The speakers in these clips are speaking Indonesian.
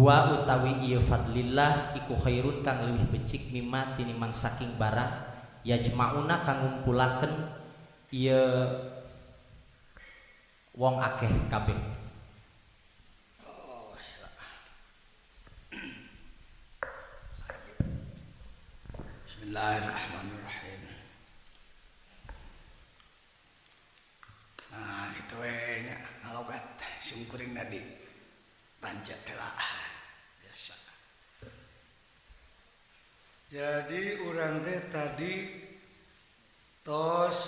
huwa utawi ieu fadlillah iku khairun kang leuwih becik mimma tinimang saking barang yajmauna kang ngumpulaken ieu wong akeh kabeh. Bismillahirrahmanirrahim. Nah, gitu we nya ngalogat sungkuring nadi panjat heula. Biasa. Jadi urang teh tadi tos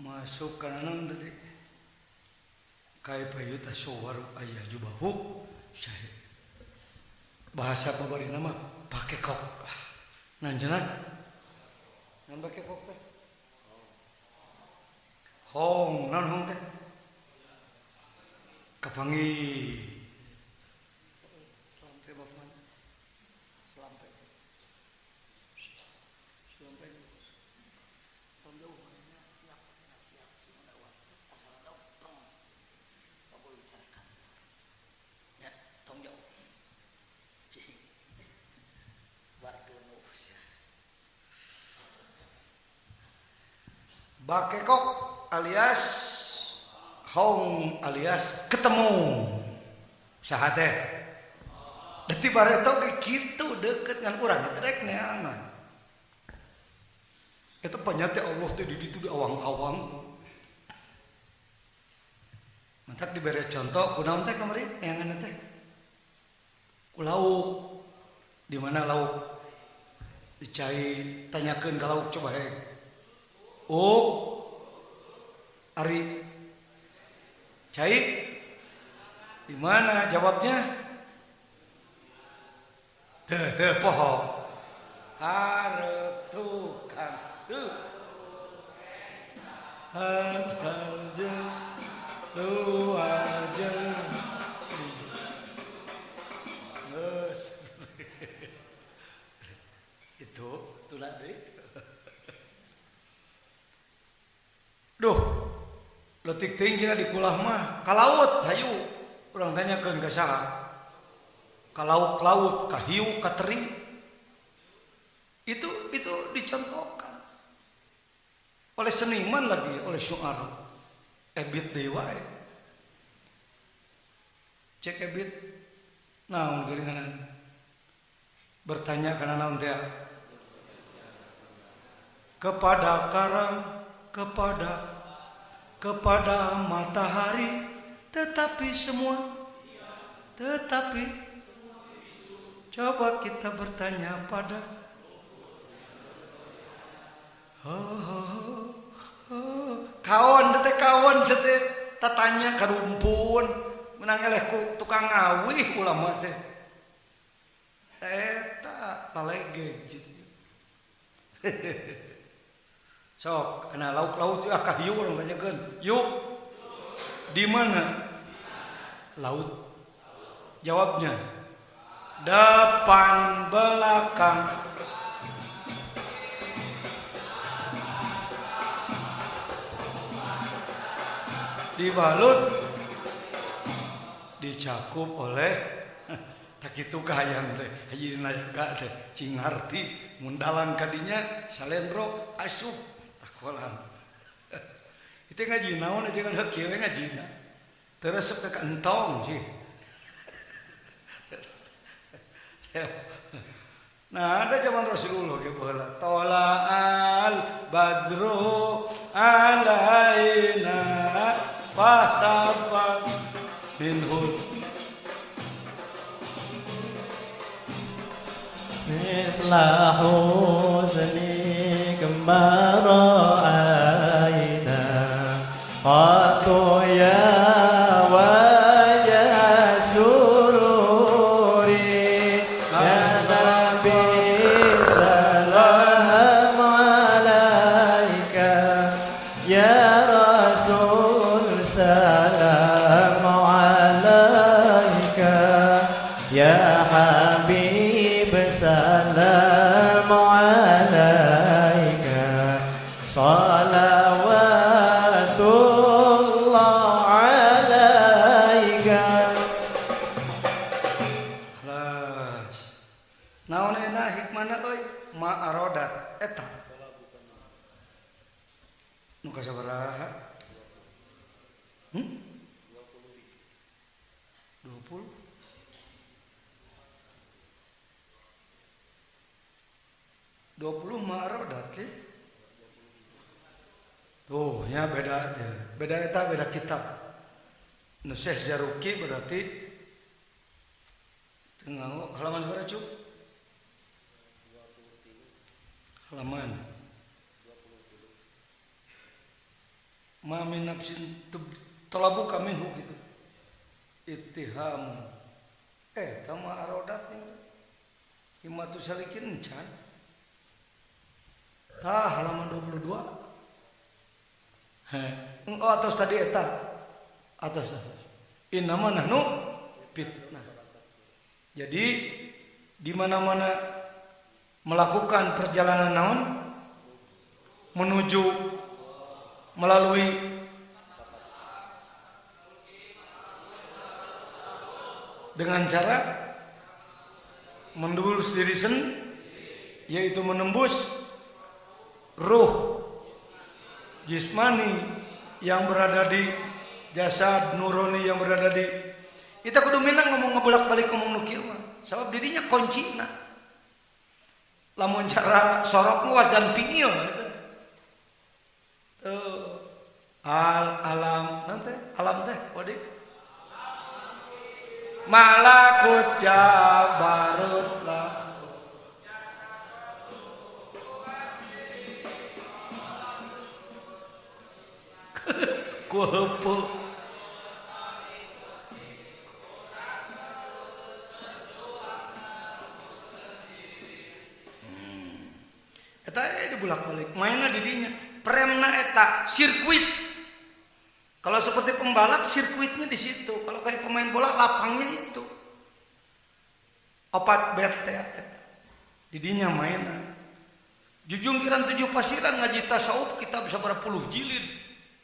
masuk ke dalam tadi kaifa yutasawwaru ayah jubahu syahid bahasa pabari nama pakai kok nanjana nan pakai kok teh hong nan hong teh kapangi sampai bapak sampai bakekok alias hong alias ketemu sahate deti bareto ge kitu deket ngan urang teh rek neangan eta panyate Allah teh di ditu di awang-awang mantak dibere contoh kunaon teh kamari neangan teh ku lauk di mana lauk dicai tanyakeun ka lauk coba hek Ari cai di mana jawabnya teu poho hareup tukang jeung luar jeung itu tulah deui. Duh, leutik teuing cenah di kulah mah ka laut hayu urang tanyakeun ka saha ka laut ka hiu ka teri itu dicontohkan oleh seniman lagi oleh syu'ar ebit deui wae cek ebit naon geuningan bertanya kana naon teh kepada karang kepada matahari tetapi coba kita bertanya pada kawan teh kawan teh tatanya karumpun menang eleh ku tukang ngawih ulama teh eta lalege gitu. Sok, karena laut itu akah hiu orang tanyakan, yuk, di mana? Laut. Jawabnya, depan belakang. Dibalut, dicakup oleh tak itu kahayang teh, haji nayaga teh, cing ngarti, mundalang kadinya, salendro, asup. Kolam itu ngaji naon aja kan kieu ngajina terus ke entong sih. Nah ada zaman Rasulullah ge baheula tola'al badru alaina fatafa minhu mislahu seni kembara aina qatu ya wajah sururi ya nabi salam alaika ya rasul salam alaika ya habib salam alaika salawat Maka sabaraha? 20? 20 ma'arodat li. Tuh, ya beda aja. Beda eta beda kitab. Nu Syekh Jaruki berarti tengah halaman berapa cuk? Halaman ma min nafsin talabu kaminhu gitu. Ittiham. Tama arodat nih. Himatu salikin can. Halaman 22. Oh atas tadi eta. Atas. Innama nahnu fitnah. Jadi di mana-mana melakukan perjalanan naon menuju melalui dengan cara menembus diri yaitu menembus ruh jismani yang berada di jasad nurani yang berada di kita kudu minang ngomong ngebolak-balik ngomong nu kieu mah sabab dirinya kuncina lamun cara sorok wazan fiil gitu. Alam nanti alam teh wadik malakut jabarut lah kuheupeu eta dibulak-balik mainna di dinya premna eta sirkuit. Kalau seperti pembalap sirkuitnya di situ. Kalau kayak pemain bola lapangnya itu. Opat bete didinya mainan. Jujung kiran 7 pasiran ngaji tasawuf kita bisa berapa puluh jilid.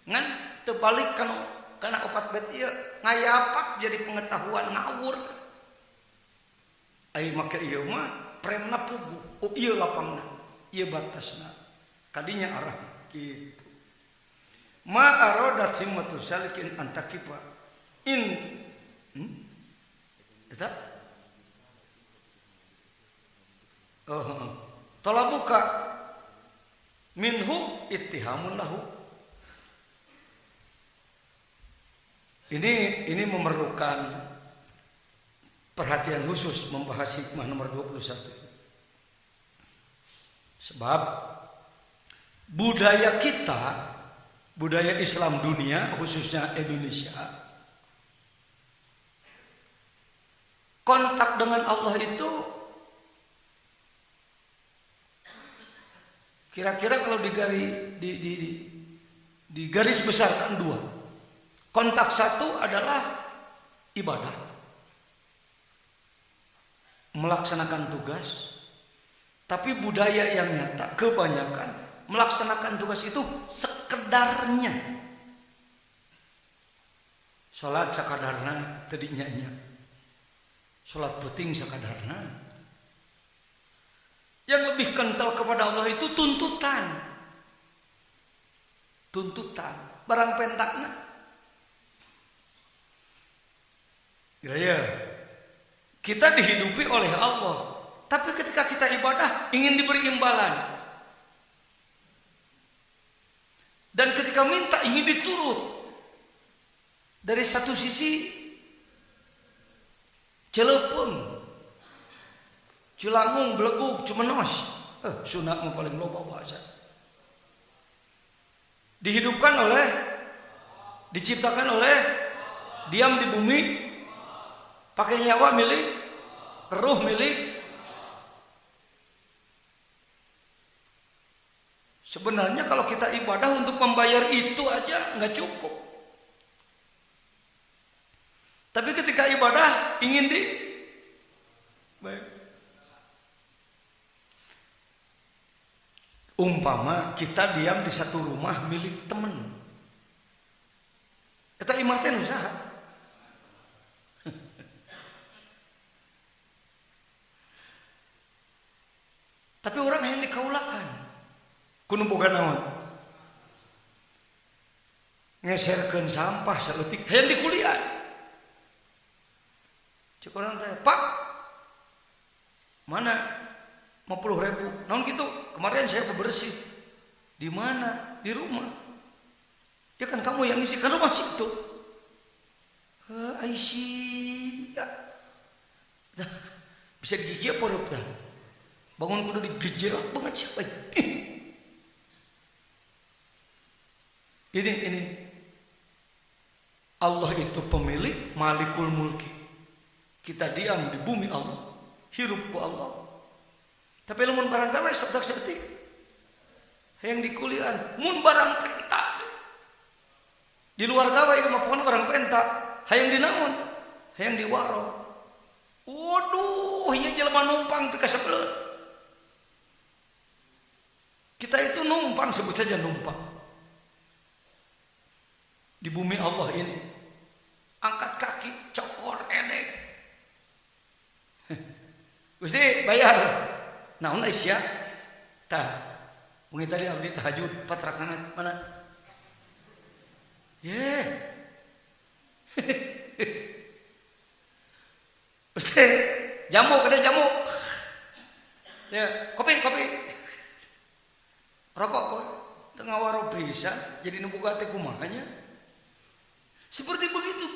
Ngan terbalik karena opat bet ieu ngayapak jadi pengetahuan ngawur. Ai make ieu mah premna pugu. Oh ieu lapangna. Ieu batasna. Kadinya arah gitu. Ma arodat himmatu salikin antakipa in eta talabuka minhu ittihamun lahu. Ini memerlukan perhatian khusus membahas hikmah nomor 21. Sebab budaya kita, budaya Islam dunia, khususnya Indonesia, kontak dengan Allah itu kira-kira kalau di garis besarkan 2. Kontak satu adalah ibadah, melaksanakan tugas. Tapi budaya yang nyata kebanyakan melaksanakan tugas itu sekedarnya. Salat sakadarna teu dinyanya. Salat penting sakadarna. Yang lebih kental kepada Allah itu tuntutan. Tuntutan barang pentakna. Ya. Kita dihidupi oleh Allah. Tapi ketika kita ibadah ingin diberi imbalan. Dan ketika minta ingin diturut. Dari satu sisi celepeng, cilangung, belegug, cumenos. Sunat yang paling loba bahasa. Dihidupkan oleh, diciptakan oleh, diam di bumi, pakai nyawa milik, ruh milik. Sebenarnya kalau kita ibadah untuk membayar itu aja nggak cukup. Tapi ketika ibadah ingin baik. Umpama kita diam di satu rumah milik teman. Kita imaten usaha. Tapi orang yang dikaulakan. Kuno boga naon? ngeserkeun sampah saeutik hayang di kuliah. Cek orang teh, "Pak, mana 50.000?" Naon gitu? "Kemarin saya bebersih." "Di mana?" "Di rumah." "Ya kan kamu yang ngisi, kan rumah situ." Aisyah. Bisa gigi apa rup dah? Bangun kudu digejerak banget siapa? Ini Allah itu pemilik Malikul Mulki. Kita diam di bumi Allah, hirup ku Allah. Tapi lamun barang gawe sabdak seperti yang di kuliah, mun barang penta di luar gawe mah pokona barang penta, hayang dinaon? Hayang diwaro. Waduh, ieu jelema numpang teu kasebeleut. Kita itu numpang, sebut saja numpang. Di bumi Allah ini, angkat kaki, cokor, edek. Gusti bayar. Naon Aisyah? Tah, mungkin tadi abdi tahajud 4 rakaat mana? Gusti, jamu kada jamu. Ya, kopi. Rokok kok tengah waro bisa jadi nembuka teh kumahanya. Seperti begitu.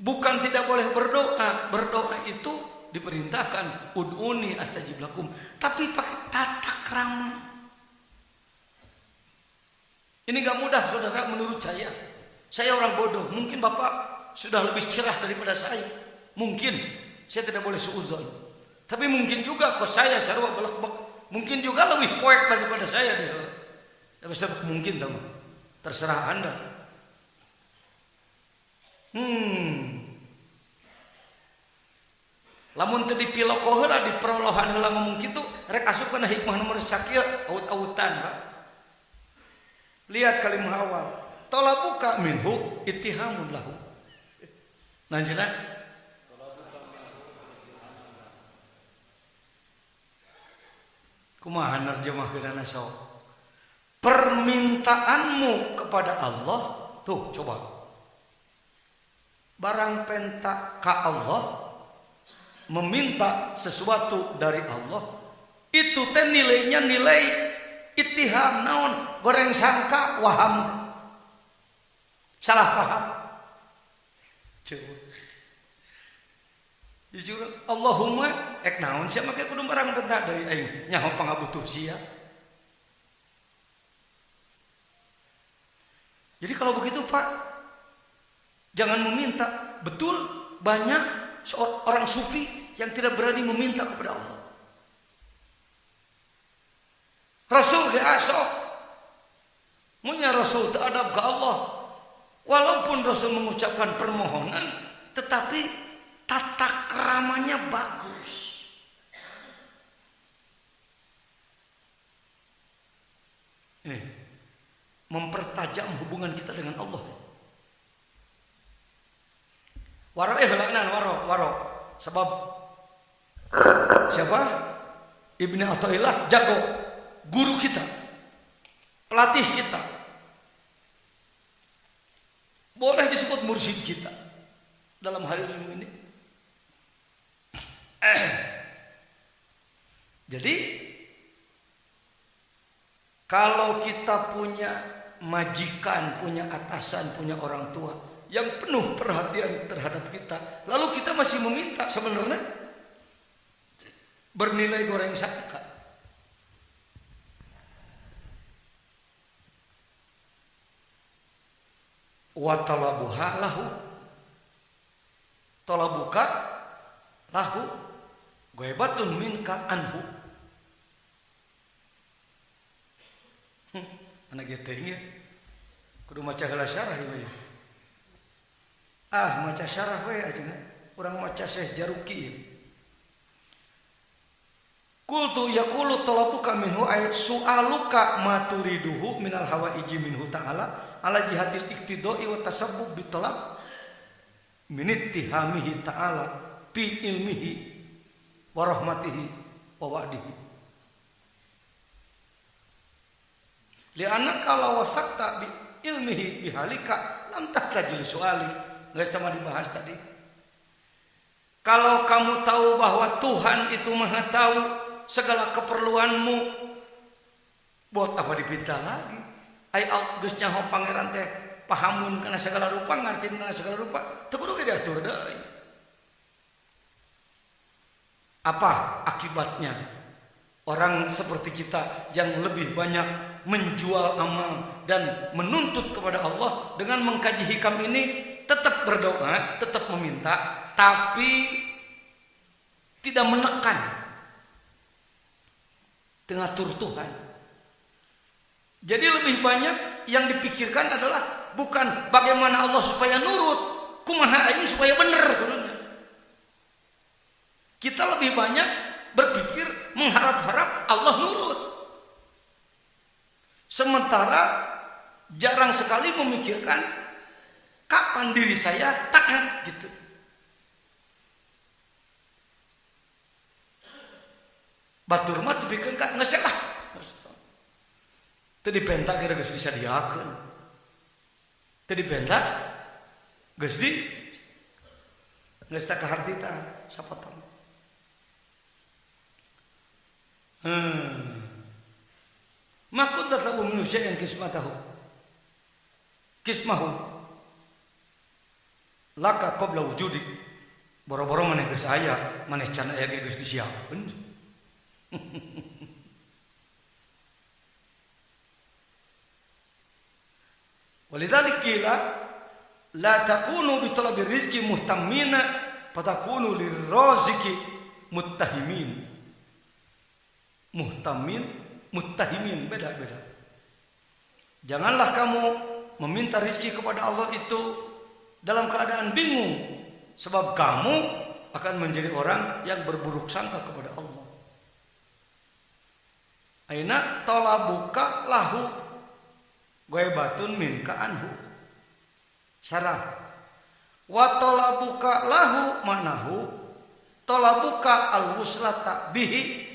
Bukan tidak boleh berdoa. Berdoa itu diperintahkan ud'uni astajib lakum, tapi pakai tata krama. Ini gak mudah saudara menurut saya. Saya orang bodoh, mungkin Bapak sudah lebih cerah daripada saya. Mungkin saya tidak boleh suudzon. Tapi mungkin juga kok saya sarua belak-belak, mungkin juga lebih poek daripada saya dia. Bisa mungkin teman. Terserah Anda. Lamun teu dipiloko heula di perolohan heula ngomong kitu, rek asupkeun hikmah nomor sakieu aut-autan, Pak. Lihat kalimat awal. Talabuka minhu ittihamun lahu. Nanjeuna kumaha nerjemahkeunana sok. Permintaanmu kepada Allah, tuh coba. Barang penta ka Allah, meminta sesuatu dari Allah, itu teh nilainya nilai ittiham, naon? Goreng sangka, waham. Salah paham. Coba. Disuruh Allahumma ek naon sia make kudu barang penta deui aing nyaho pangabutuh sia. Jadi kalau begitu Pak, jangan meminta. Betul, banyak orang sufi yang tidak berani meminta kepada Allah. Rasul ge asok munya Rasul ta'adab ke Allah. Walaupun Rasul mengucapkan permohonan, tetapi tata keramanya bagus. Ini mempertajam hubungan kita dengan Allah. Waro heulanan waro. Sebab siapa? Ibnu Athaillah jago, guru kita, pelatih kita. Boleh disebut mursyid kita dalam hal ini. Jadi kalau kita punya majikan, punya atasan, punya orang tua yang penuh perhatian terhadap kita, lalu kita masih meminta, sebenarnya bernilai goreng sangka. Wa talabuha lahu, talabuka lahu ghaibatun minka anhu. Anak kita ini kudu maca heula syarah ieu. Maca syarah we aja, urang maca Syekh Jaruki. Qultu yaqulu talabuka minhu ay su'aluka ma turiduhu minal hawaiji minhu ta'ala ala jihatil iktidai wa tasabbub bi talab min ittihamihi ta'ala bi ilmihi wa rahmatihi wa wa'dihi. Li'anna kalau wasakta bi ilmihi bihalika lam tahtajil suali. Geus sama dibahas tadi. Kalau kamu tahu bahwa Tuhan itu Maha tahu segala keperluanmu, buat apa dipinta lagi? Ai geus nyaho pangeran teh pahamun kana segala rupa, ngartin kana segala rupa, teu kudu ge diatur deui. Apa akibatnya? Orang seperti kita yang lebih banyak menjual amal dan menuntut kepada Allah dengan mengkaji hikam ini, tetap berdoa, tetap meminta, tapi tidak menekan, tengatur Tuhan. Jadi lebih banyak yang dipikirkan adalah bukan bagaimana Allah supaya nurut, kumaha aing supaya bener. Kita lebih banyak berpikir mengharap-harap Allah nurut. Sementara jarang sekali memikirkan kapan diri saya taat gitu. Batur mah tepikeun ka geus lah. Teu dipenta kira geus disadiakeun. Teu dipenta geus geus tak kahartita sapotong. Makut tatabu manusia yang kismahu laka qabla wujudik. Boro-boro maneh geus aya, maneh can aya ge geus disiapkeun. Walidzalik qila la takunu bi talabi rizqi muhtammina fatakunu lirraziki muttahimin. Muhtamin, muttahimin, beda-beda. Janganlah kamu meminta rezeki kepada Allah itu dalam keadaan bingung, sebab kamu akan menjadi orang yang berburuk sangka kepada Allah. Aina talabuka lahu ghaibatun minka anhu. Syarah. Wa talabuka lahu manahu talabuka al-wuslata bihi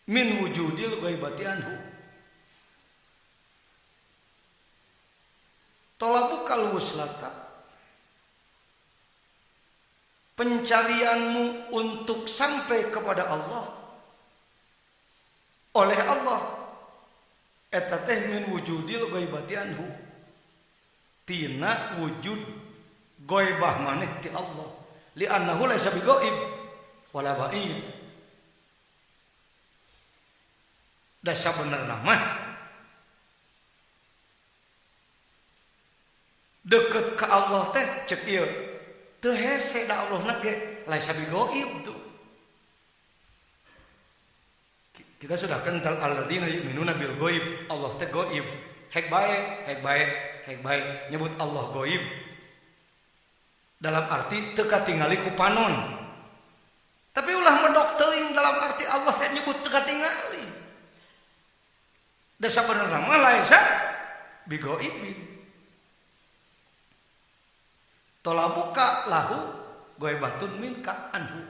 min wujudil ghaibati anhu. Talabukal wuslata, pencarianmu untuk sampai kepada Allah oleh Allah, eta teh min wujudil ghaibati anhu, tina wujud ghaibah maneh ti Allah, li annahu laysa bi ghaib wala ba'id. Dasar bener nama deket ke Allah teh cek ieu teu hese da Allah na ge laisa bi ghaib tuh. Kita sudah kenal alladzina yu'minuna bil ghaib, Allah teh ghaib. Hek bae nyebut Allah ghaib dalam arti teu katingali ku panon. Tapi ulah medok teuing dalam arti Allah teh nyebut teu katingali. Dasar bener nama laisa bi ghaibin. Tolabuka lahu ghaibatun minka anhu.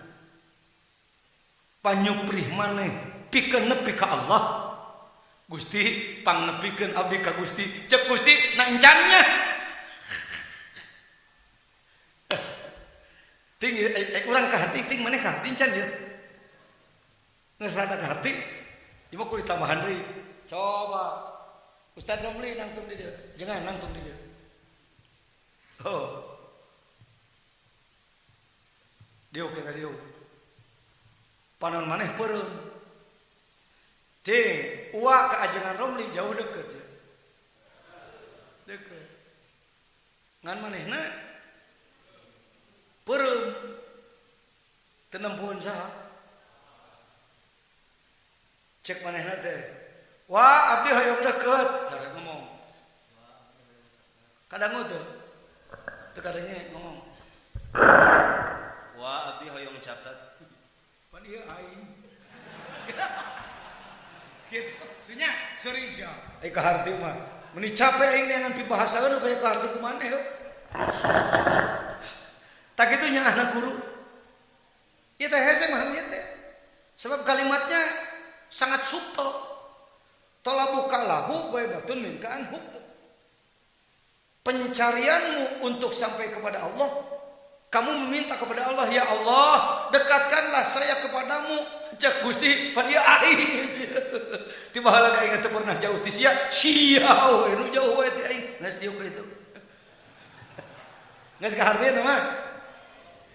Panyuprih maneh pikeun nepi ka Allah. Gusti pangnepikeun abdi ka Gusti. Cek Gusti na encannya. Ting urang ka hati ting maneh ka hati encan ye. Geus rada ka hati. Ieu kudu ditambahan deui. Coba Ustaz Romli nangtung di dia. Jangan nangtung di dia. Oh. Dieu kita dieu. Panon maneh peureum. Cing, uwa ka ajengan Romli jauh deket ya. Deket. Ngan manehna peureum. Teu nempuhun saha. Cek manehna teh. Wah, abdi hoyong deket. Saya ngomong. Kadang teu. Teu kadangnya ngomong. Wah, abdi hoyong catat. Pan ieu aing. Kitu. Nya sering sia. Ka harti mah. Meni capek aing dengan pibahasaeun kaya ka harti ku maneh. Tak kitu nya anak guru. Ieu teh hese mah ieu teh. Sebab kalimatnya sangat supel. Talabuka lahu ghaibatun minka anhu. Pencarianmu untuk sampai kepada Allah, kamu meminta kepada Allah, ya Allah, dekatkanlah saya kepadamu. Cak Gusti pada ai. Tiba-tiba gak ingat pernah jauh ti sia nu jauh we ti aing. Geus diuk itu. Geus kahartieun mah.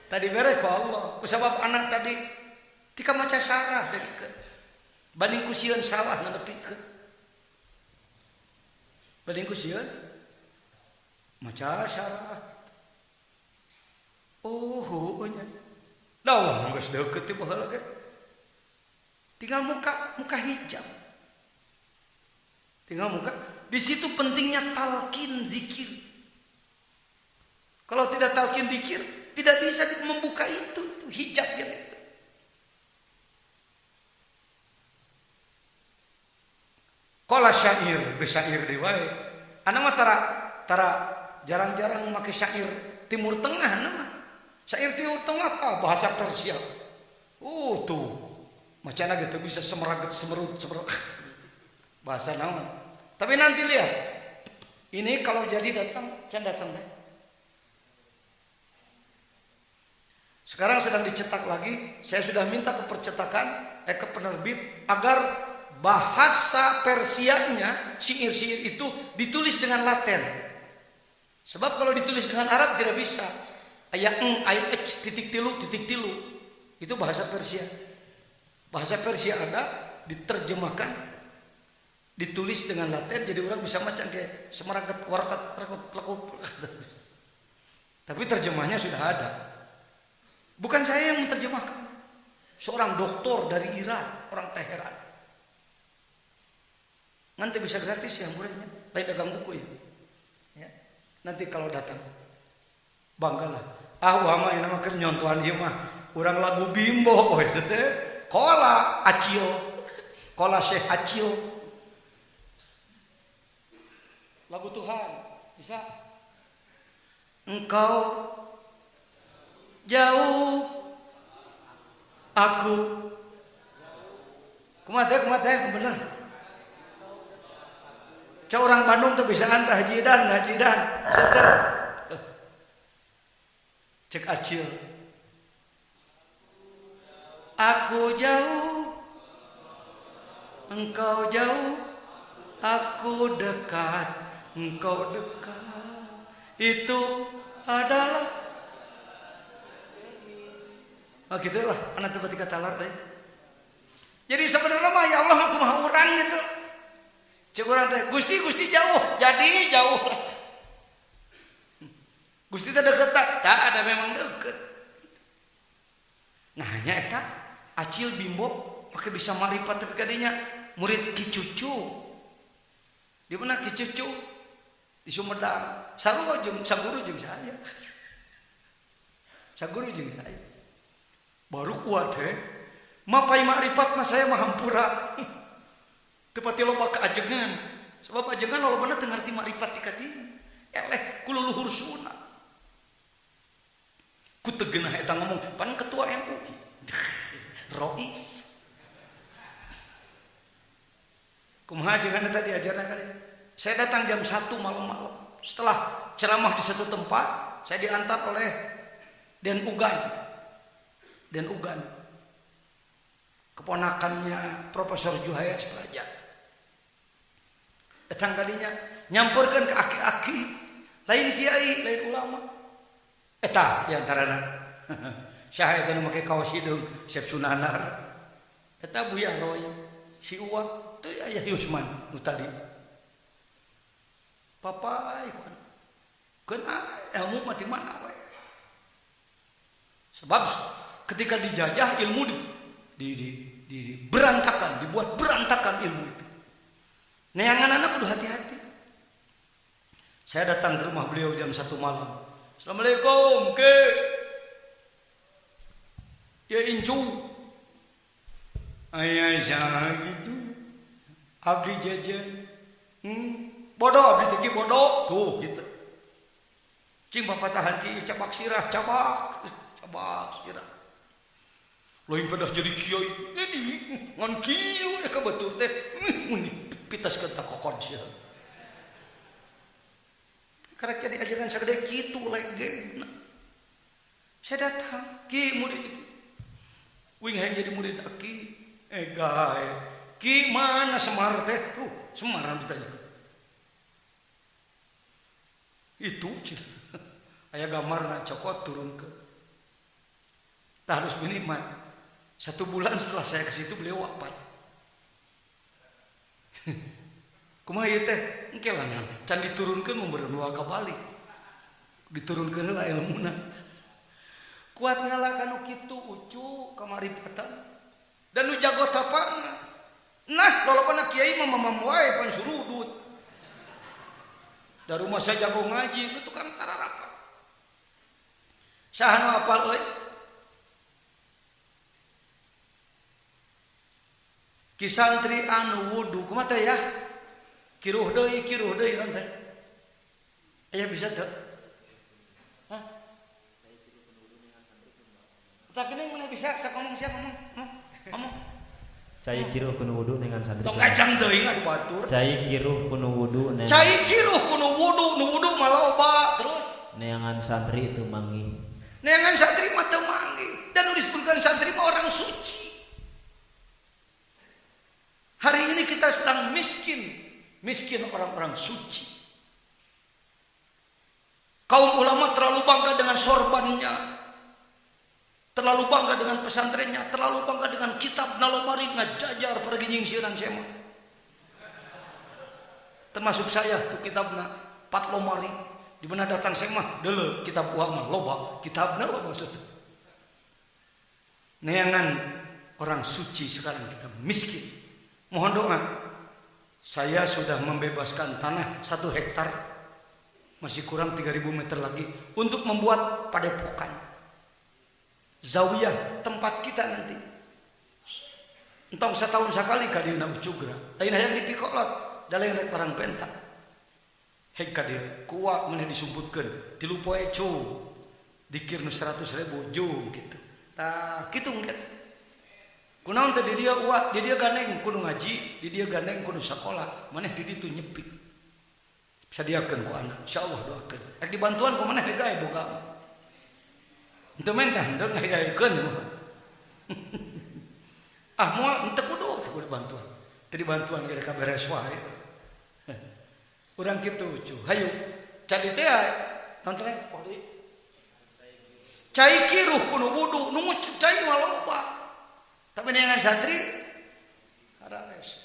Tadi beres ku Allah. Kusabab anak tadi tika maca sarah deukeut. Banding ku sieun salah ngadepikeun. Banding ku sieun maca sarah. Oh, nya. Da Allah geus deukeut ti baheula ge. Tinggal muka hijab. Tinggal muka. Di situ pentingnya talqin zikir. Kalau tidak talqin zikir, tidak bisa membuka itu hijabnya itu. Qala syair, besyair riwayat. Ana mah tara jarang-jarang make syair Timur Tengah nama. Syair Timur Tengah bahasa Persia. Tuh. Macana gitu bisa semeraget semerut bahasa naon. Tapi nanti lihat. Ini kalau jadi datang teh. Sekarang sedang dicetak lagi. Saya sudah minta ke percetakan, ke penerbit agar bahasa Persianya syair-syair itu ditulis dengan Latin. Sebab kalau ditulis dengan Arab tidak bisa. Ayat titik tilu. Itu bahasa Persia. Bahasa Persia ada, diterjemahkan, ditulis dengan Latin, jadi orang bisa macam kayak semeragat, warakat, lakuk. Tapi terjemahnya sudah ada. Bukan saya yang menerjemahkan. Seorang doktor dari Iran, orang Teheran. Nanti bisa gratis ya muridnya, lain dagang buku ya. Nanti kalau datang, banggalah. Wama yang nama nyontohan ieu mah, urang lagu Bimbo, teh. Kola Acil, Kola Syekh Acil, lagu Tuhan bisa. Engkau jauh, aku kumaha bener. Cak orang Bandung tuh bisa antah hajidan, setel. Cek Acil. Aku jauh, engkau jauh, aku dekat, engkau dekat. Itu adalah gitulah, anak tiba-tiba talar deh. Jadi sebenarnya mah ya Allah aku mah urang gitu. Cek urang teh, Gusti jauh, jadi jauh. Gusti teh deket tak ada memang deket. Nah hanya eta Acil Bimbo pakai bisa marifat tapi kadinya murid Ki Cucu. Di mana Ki Cucu? Di Sumedang. Saguru jeung saya. Saguru jeung saya. Baru kuat mapai marifat mah saya mah hampura. Teu pati loba kaajengan. Sebab ajengan lolobana teu ngarti marifat ti kadinya. Eleh ku luluhur sunah. Ku teu geunah eta ngomong pan ketua MUI. Rois. Kumaha jeung tadi ajarna kali. Saya datang jam 1 malam-malam. Setelah ceramah di satu tempat, saya diantar oleh Den Ugan. Keponakannya Profesor Juhayas Praja. Datang kadinya nyamperkeun ke aki-aki, lain kiai, lain ulama. Eta diantarana. Syah eta nu make kaos hidung, Syekh Sunanar. Eta Buya Roy, si Uwa, teu aya Yusman nu tadi. Papai kan ilmu mati mana we. Sebab ketika dijajah ilmu berantakan, dibuat berantakan ilmu itu. Neangan-anak kudu hati-hati. Saya datang ke rumah beliau jam 1 malam. Assalamualaikum, ke. Ya incu. Ayah gitu. Abdi jajan. Bodoh abdi teki bodoh. Tuh gitu. Cing bapak tahan ki cabak sirah, cabak sirah. Loin pada jadi kiai. Jadi ngan kieu eka betul teh. dipitaskeun ta kokon sia. Karek jadi ajaran sagede kitu legena. Saya datang, ki murid itu. Wing hayang jadi murid aki. Gae. Ki mana Semar teh? Tuh, Semar ditanya. Itu aya gambarna cokot turun ke. Tah harus minimal 1 bulan setelah saya ke situ beliau wafat. Kumaha ieu teh? Engke lah can diturunkeun membeureun dua ka balik. Diturunkeun heula ilmuna. Kuat ngalakan nu kitu ucu kamaripatan. Dan nu jago tapana. Nah, lolobana kiai mah mamam wae pan surudut. Da rumah saya jago ngaji, nu tukang tararapat. Saha nu apal euy? Ki santri anu wudu kumaha teh ya? Kiruh deui naon teh? Aya bisa teu? Hah? Tak kene mana bisa sak ngomong sia ngomong. Cai kiruh kuno wudu dengan santri. Tong kacang teuing atuh batur. Cai kiruh kuno wudu dengan Cai kiruh kuno wudu, nu wudu mah loba terus. neangan santri itu mangi. Neangan santri mah teu mangi. Dan nu disebutkan santri mah orang suci. Hari ini kita sedang miskin orang-orang suci. Kaum ulama terlalu bangga dengan sorbannya, terlalu bangga dengan pesantrennya, terlalu bangga dengan kitab nalomari ngajajar pergi nyingsiran sema. Termasuk saya tuh kitabna Pat Lomari di mana datang sema deuleu kitab uang mah loba, kitabna apa maksudnya? Neangan orang suci sekarang kita miskin. Mohon doa. Saya sudah membebaskan tanah 1 hektar, masih kurang 3.000 meter lagi untuk membuat padepokan zawiyah tempat kita nanti. Entong setahun sekali ka dieuna ucugra. Lain hayang dipikolot, da lain rek barang penta. Hek ka dieu kuat meneh disumputkeun 3 poe cu. Dikir nu 100.000 jung kitu. Tah kitu engke. Kunaon teh di dia uak, di dia gandeng kudu ngaji, di dia gandeng kudu sakola, maneh di ditu nyepi. Sadiakeun ku anak, insyaallah doakeun. Rek dibantuan ku maneh gawe boga. Henteu mentah, henteu ngayakeun. Moal henteu kudu dibantuan. Teu dibantuan ge ka beres wae. Urang kitu cu. Hayu. Cadi teh tonton poli. Cai kiruh kudu wudu, nu cai mah loba. Tapi dengan santri harares.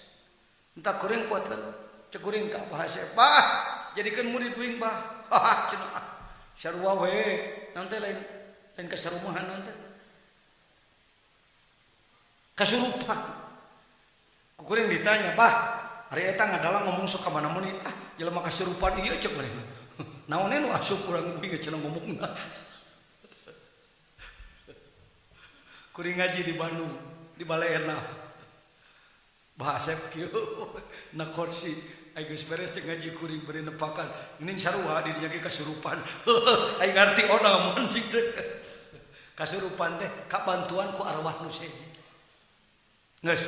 Entah kuring kuat kan, cek kuring ka bahasa. Bah, jadikan murid wing bah. Hah, cenah. Sarua we, nanti lain kasarumahan nanti. Kasurupan. Kuring ditanya, "Bah, hari eta ngadalang ngomong sok ka mana muni?" "Ah, jelema kasurupan ieu cek maneh." Naonnya nu asup urang wing cenah ngomongna. Kuring ngaji di Bandung, di Baleena. Bahasa kieu na kursi ai geus beres teh ngaji kuring beri nepakan. Geuning sarua di dieu ge kasurupan. Ai ngarti ona mun cing teh. Kasurupan teh kabantuan ku arwah nu seje. Geus.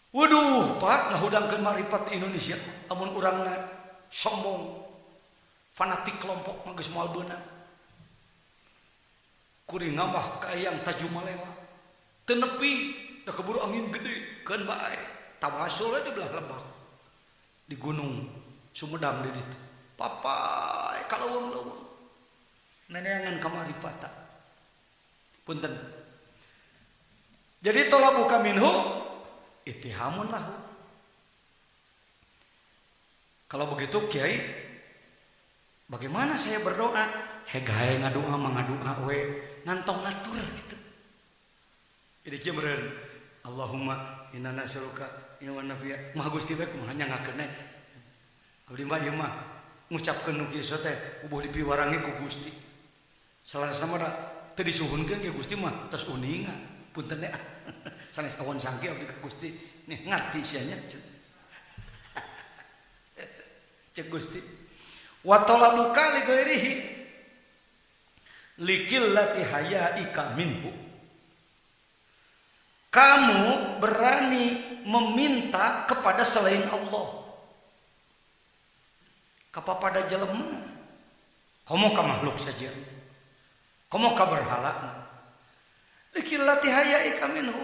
Waduh, Pak, ngahudangkeun marifat Indonesia. Amun urangna sombong, fanatik kelompok mah geus moal beunang. Kuring ngambah kayang Tajumalela teu nepi da keburu angin gede keun bae tawasul di belah lebak di gunung Sumedang di ditu papai kaleuweung-leuweung neneangan kamaripata punten. Jadi tolabu kaminhu ittihamun lahu. Kalau begitu Kiai, bagaimana saya berdoa? Hegae ngadoa mangadoa we ngantong ngatur gitu. Jadi kieu meureun Allahumma inna nas'aluka ilman nafi'a. Mah Gusti we kumaha nyangakeun abdi mah ieu mah ngucapkeun nu kieu teh ubuh dipiwarangi ku Gusti. Salasama da teu disuhunkeun ke Gusti mah tos uningan. Punten nya. Sanes awon sangki abdi ka Gusti. Nih ngarti sia nya. Cek Gusti. Wa talabuka li ghairihi likillati hayaika minhu. Kamu berani meminta kepada selain Allah. Kepada jelema, komo ka makhluk saja, komo ka berhala. Liki latih hayai kaminhu.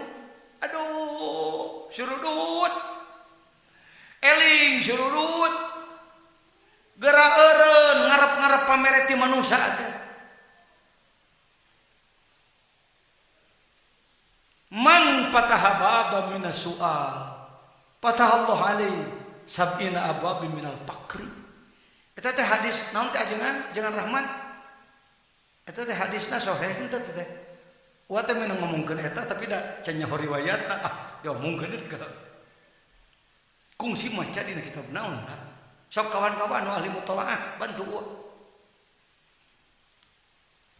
Aduh, surudut, eling surudut, gerak eureun ngarep-ngarep pamereti manusia teh. Man fataha baban minas su'al fataha Allah alaihi sab'ina abwabin minal faqri. Eta teh hadis naon teh ajengan Rahman. Eta teh hadisna sahih henteu teh. Wa teh minang ngomongkeun eta tapi da can nyaho riwayatna diomongkeun deuk. Kungsi maca dina kitab naon tah. Sok kawan-kawan nu ahli mutalaah bantu gua.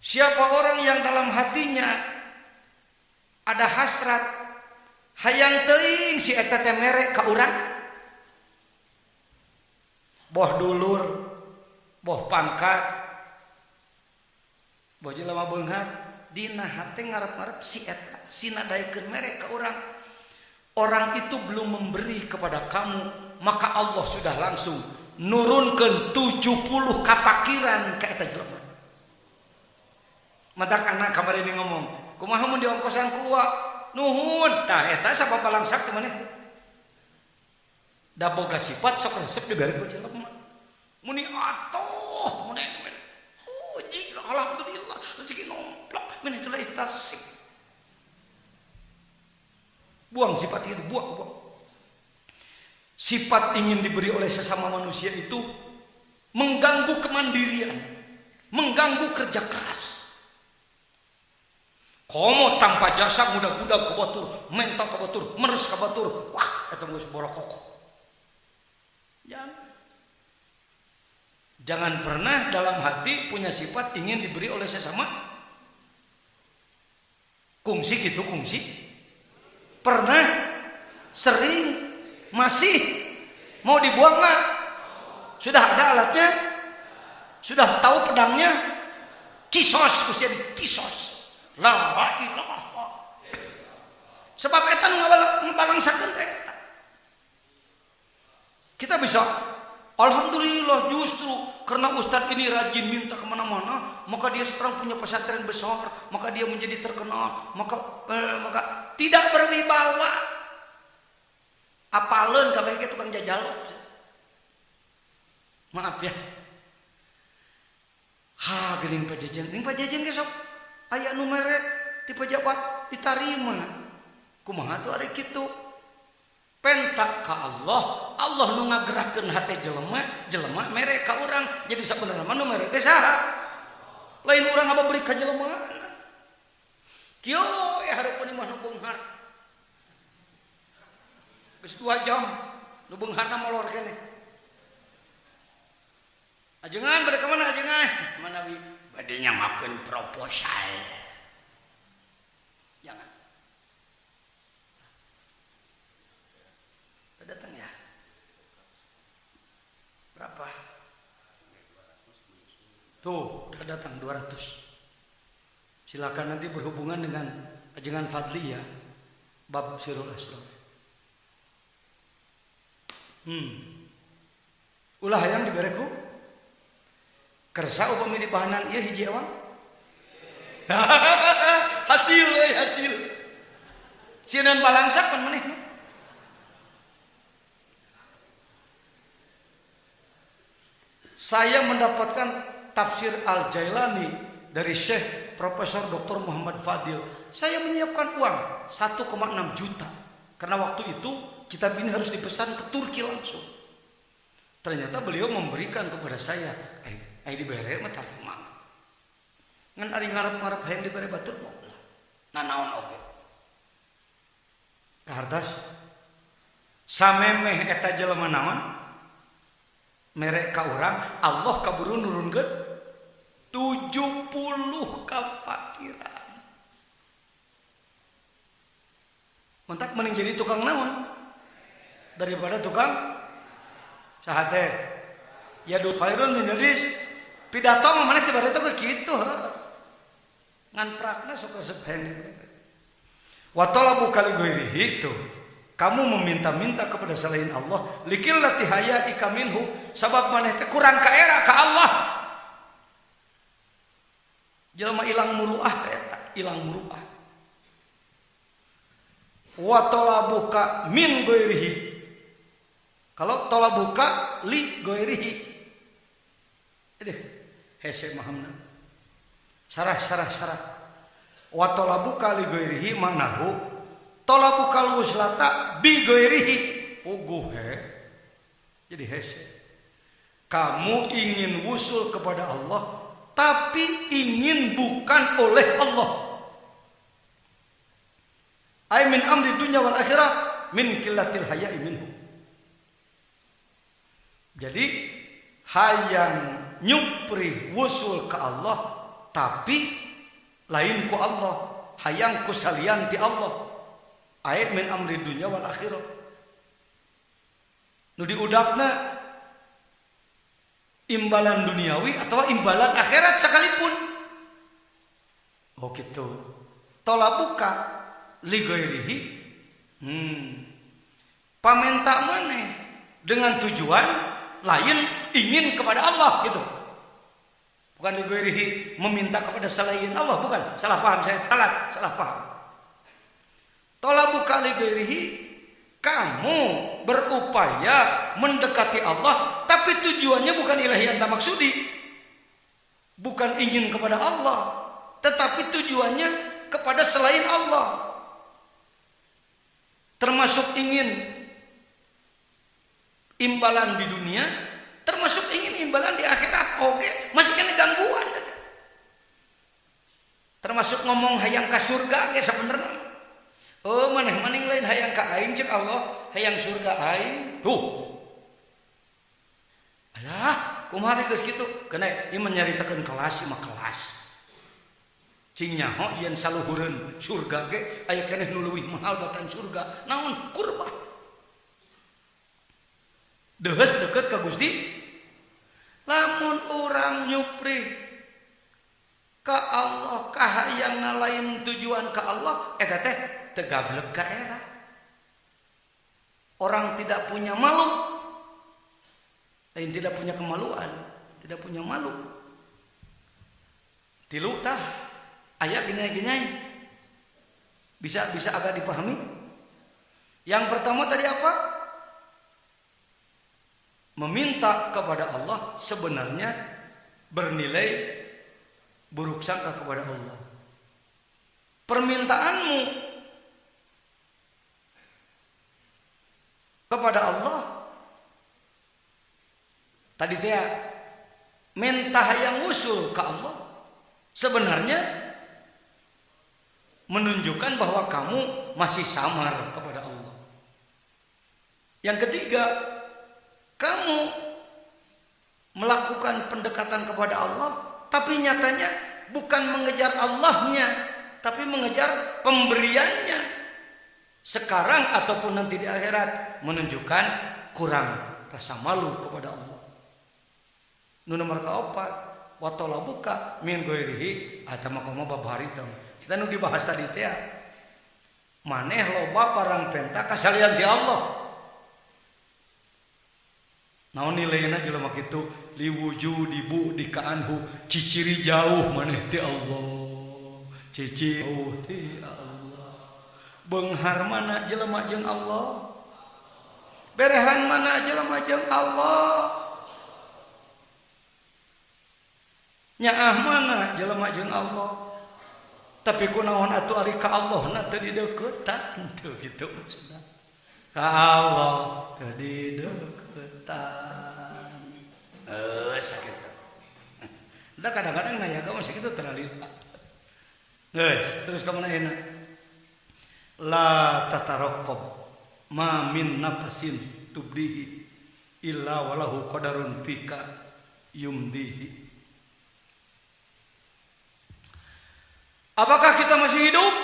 Siapa orang yang dalam hatinya ada hasrat hayang teuing si eta teh mere ka urang, boh dulur, boh pangkat, boh jelema beunghar, dina hate ngarep-ngarep si eta sinadaikeun mere ka urang. Orang itu belum memberi kepada kamu, maka Allah sudah langsung nurunkeun 70 kapakiran ka eta jelema. Matak anak kamari ini ngomong, kumaha mun diongkosan ku wa nuhun tah eta sabab balangsak teh maneh da boga sifat sok resep dibere ku jelema muni atoh mun aya uji alhamdulillah rezeki nomplok maneh teh tasik buang sifat itu buang sifat ingin diberi oleh sesama manusia itu mengganggu kemandirian, mengganggu kerja keras. Komo tanpa jasa budak-budak kebatur, mental kebatur, meres kebatur, wah eta geus borokok. Jangan pernah dalam hati punya sifat ingin diberi oleh sesama. Kungsi gitu kungsi. Pernah, sering, masih mau dibuang nggak? Sudah ada alatnya, sudah tahu pedangnya, kisos, usia kisos. La ilaha. Sebab eta nu ngabalangsakeun teh eta. Kita bisa alhamdulillah justru karena ustadz ini rajin minta kemana-mana, maka dia sekarang punya pesantren besar, maka dia menjadi terkenal, maka tidak berwibawa. Apaleun kabeh ge tukang jajal. Maaf ya. Ha geuning pajajan, ning pajajan ge sok aya nu mere ti pejabat ditarima. Kumaha tuh ari kitu? Pentak ka Allah, Allah nu ngagerakeun hate jelema, jelema mere ka urang. Jadi sabenerna mah nu mere teh saha? Lain urang aba beri ka jelema. Kieu hareupeun imah nu beunghar. Geus 2 jam nu beungharna molor keneh. Ajengan bade ka mana ajengan? Manawi bade nyamakeun proposal. Jangan. Datang ya. Berapa? Tuh, udah datang 200. Silakan nanti berhubungan dengan ajengan Fadli ya. Bab Sirul Asrar. Ulah hayang dibereku. Kersa upami di bahanan ieu hiji awang. hasil. Sieun balangsak pan maneh. Saya mendapatkan tafsir Al-Jailani dari Syekh Profesor Dr. Muhammad Fadil. Saya menyiapkan uang 1,6 juta. Karena waktu itu kitab ini harus dipesan ke Turki langsung. Ternyata beliau memberikan kepada saya, "Ai dibere mah tarima." Ngan ari ngarep-ngarep hayang dibere batur moal. Nanaon oge. Kahartos samemeh eta jelema naon? Merek ka urang Allah kaburu nurunkeun 70 kapakiran. Mentak mending jadi tukang naon daripada tukang saha teh. Ya du khairun min hadis pidato mah maneh teh bareta ge kitu. Ngan prakna sok resep hayang dibere. Wa talabu kali ghairihi itu kamu meminta-minta kepada selain Allah, likillati hayaika minhu, sabab maneh teh kurang kaera ka Allah. Jelema ilang muruah teh eta, ilang muruah. Wa talabuka min ghairihi. Kalau talabuka li ghairihi. Hese mahamna. Sarah. Wa talabuka li ghairihi manahu talabukal wuslata bi ghairihi puguh jadi hese. Kamu ingin wusul kepada Allah tapi ingin bukan oleh Allah. Ay min amri dunya wal akhirah min qillatil haya'i minhu. Jadi hayang nyupri wusul ke Allah tapi lain ku Allah, hayang ku salian ti Allah. Ayat min amri dunya wal akhirah. Nu diudakna imbalan duniawi atau imbalan akhirat sekalipun. Oh gitu. Talabuka li ghairihi. Pamenta maneh dengan tujuan lain ingin kepada Allah gitu. Bukan li ghairihi meminta kepada selain Allah, bukan. Salah paham saya, salah paham. Talabuka li ghairihi, kamu berupaya mendekati Allah tapi tujuannya bukan ilahiyat maksudi, bukan ingin kepada Allah, tetapi tujuannya kepada selain Allah, termasuk ingin imbalan di dunia, termasuk ingin imbalan di akhirat. Oke, masih kena gangguan, termasuk ngomong hayang ka surga ge sebenarnya. Oh maneh-maneh lain hayang ka aing cek Allah, hayang surga aing. Tuh. Alah, kumaha geus kitu? Kena ieu menyaritakeun kelas ieu mah kelas. Cing nyaho yen saluhureun surga ge aya keneh nu leuwih mahal batan surga. Naon? Kurba. Deus deukeut ka Gusti. Lamun urang nyupri ka Allah kahayangna lain tujuan ka Allah eta teh tegablek ka era. Orang tidak punya malu, lain tidak punya kemaluan, tidak punya malu. Tilu tah aya gini-gini. Bisa agak dipahami? Yang pertama tadi apa? Meminta kepada Allah sebenarnya bernilai buruk sangka kepada Allah. Permintaanmu kepada Allah tadi teh minta hayang usul ke Allah sebenarnya menunjukkan bahwa kamu masih samar kepada Allah. Yang ketiga, kamu melakukan pendekatan kepada Allah tapi nyatanya bukan mengejar Allahnya tapi mengejar pemberiannya sekarang ataupun nanti di akhirat, menunjukkan kurang rasa malu kepada Allah. Nu nomor kaopat wa talabuka min ghairihi eta mah komo babari teh. Kita nu dibahas tadi teh maneh loba barang penta kasalian ti Allah. Naon nilaina jelema kitu liwujudi bu di kaanhu ciciri jauh maneh ti Allah. Ciciri jauh ti Allah. Beunghar mana jelema jeung Allah? Berehan mana jelema jeung Allah? Nyaah mana jelema jeung Allah? Tapi kunaon atuh ari ka Allah na teu dideuketan teu kitu maksudna. Ka Allah teu dideuketan. Sakitu. Da kadang-kadang nayaga mah sakitu teralila. Terus ka mana euna? La tataraqqab ma min nafasin tubdihi illa walahu qadarun fika yumdihi. Apakah kita masih hidup?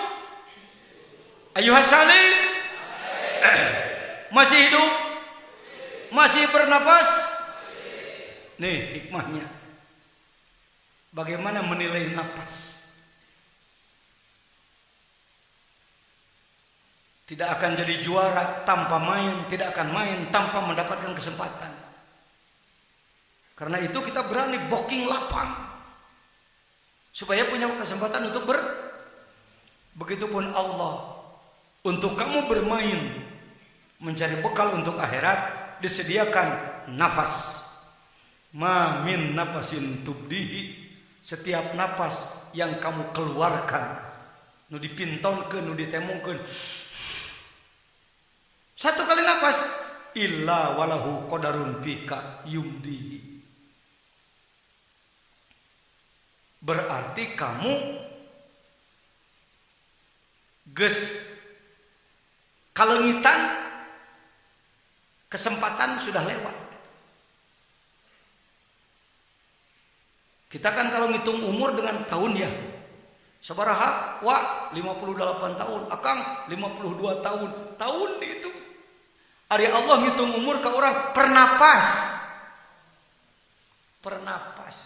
Ayuhas salim. Masih hidup? Masih bernapas? Nih hikmahnya. Bagaimana menilai napas? Tidak akan jadi juara tanpa main, tidak akan main tanpa mendapatkan kesempatan. Karena itu kita berani booking lapang supaya punya kesempatan untuk begitupun Allah. Untuk kamu bermain mencari bekal untuk akhirat, disediakan nafas. Ma min napasin tubdihi, setiap napas yang kamu keluarkan, nu dipintonkeun, nu ditemukeun, satu kali napas, illa walahu qadarun bika yumdihi. Berarti kamu geus kalengitan, kesempatan sudah lewat. Kita kan kalau ngitung umur dengan tahun ya, sabaraha? Wah, 58 tahun, akang 52 tahun. Tahun itu. Ari Allah ngitung umur ke orang per napas. Per napas.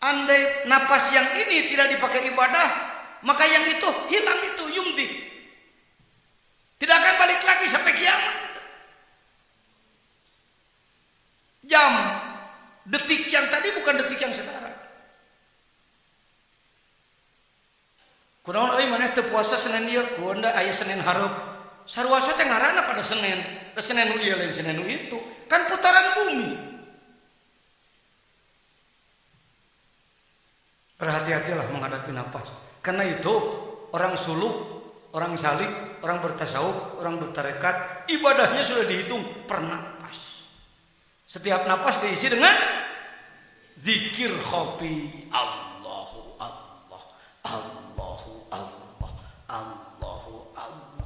Andai napas yang ini tidak dipakai ibadah, maka yang itu hilang, itu yumdi. Tidak akan balik lagi sampai kiamat. Jam, detik yang tadi bukan detik yang sekarang. Kunaon euy maneh teu puasa Senin ieu, kuon da aya Senin hareup. Sarua teh ngaranna pada Senin. Da Senin nu ieu lain Senin nu itu. Kan putaran bumi. Berhati-hatilah menghadapi nafas. Karena itu orang suluh, orang salik, orang bertasawuf, orang bertarekat, ibadahnya sudah dihitung per napas. Setiap napas diisi dengan zikir khafi, Allahu Allah, Allahu Allah, Allahu Allah.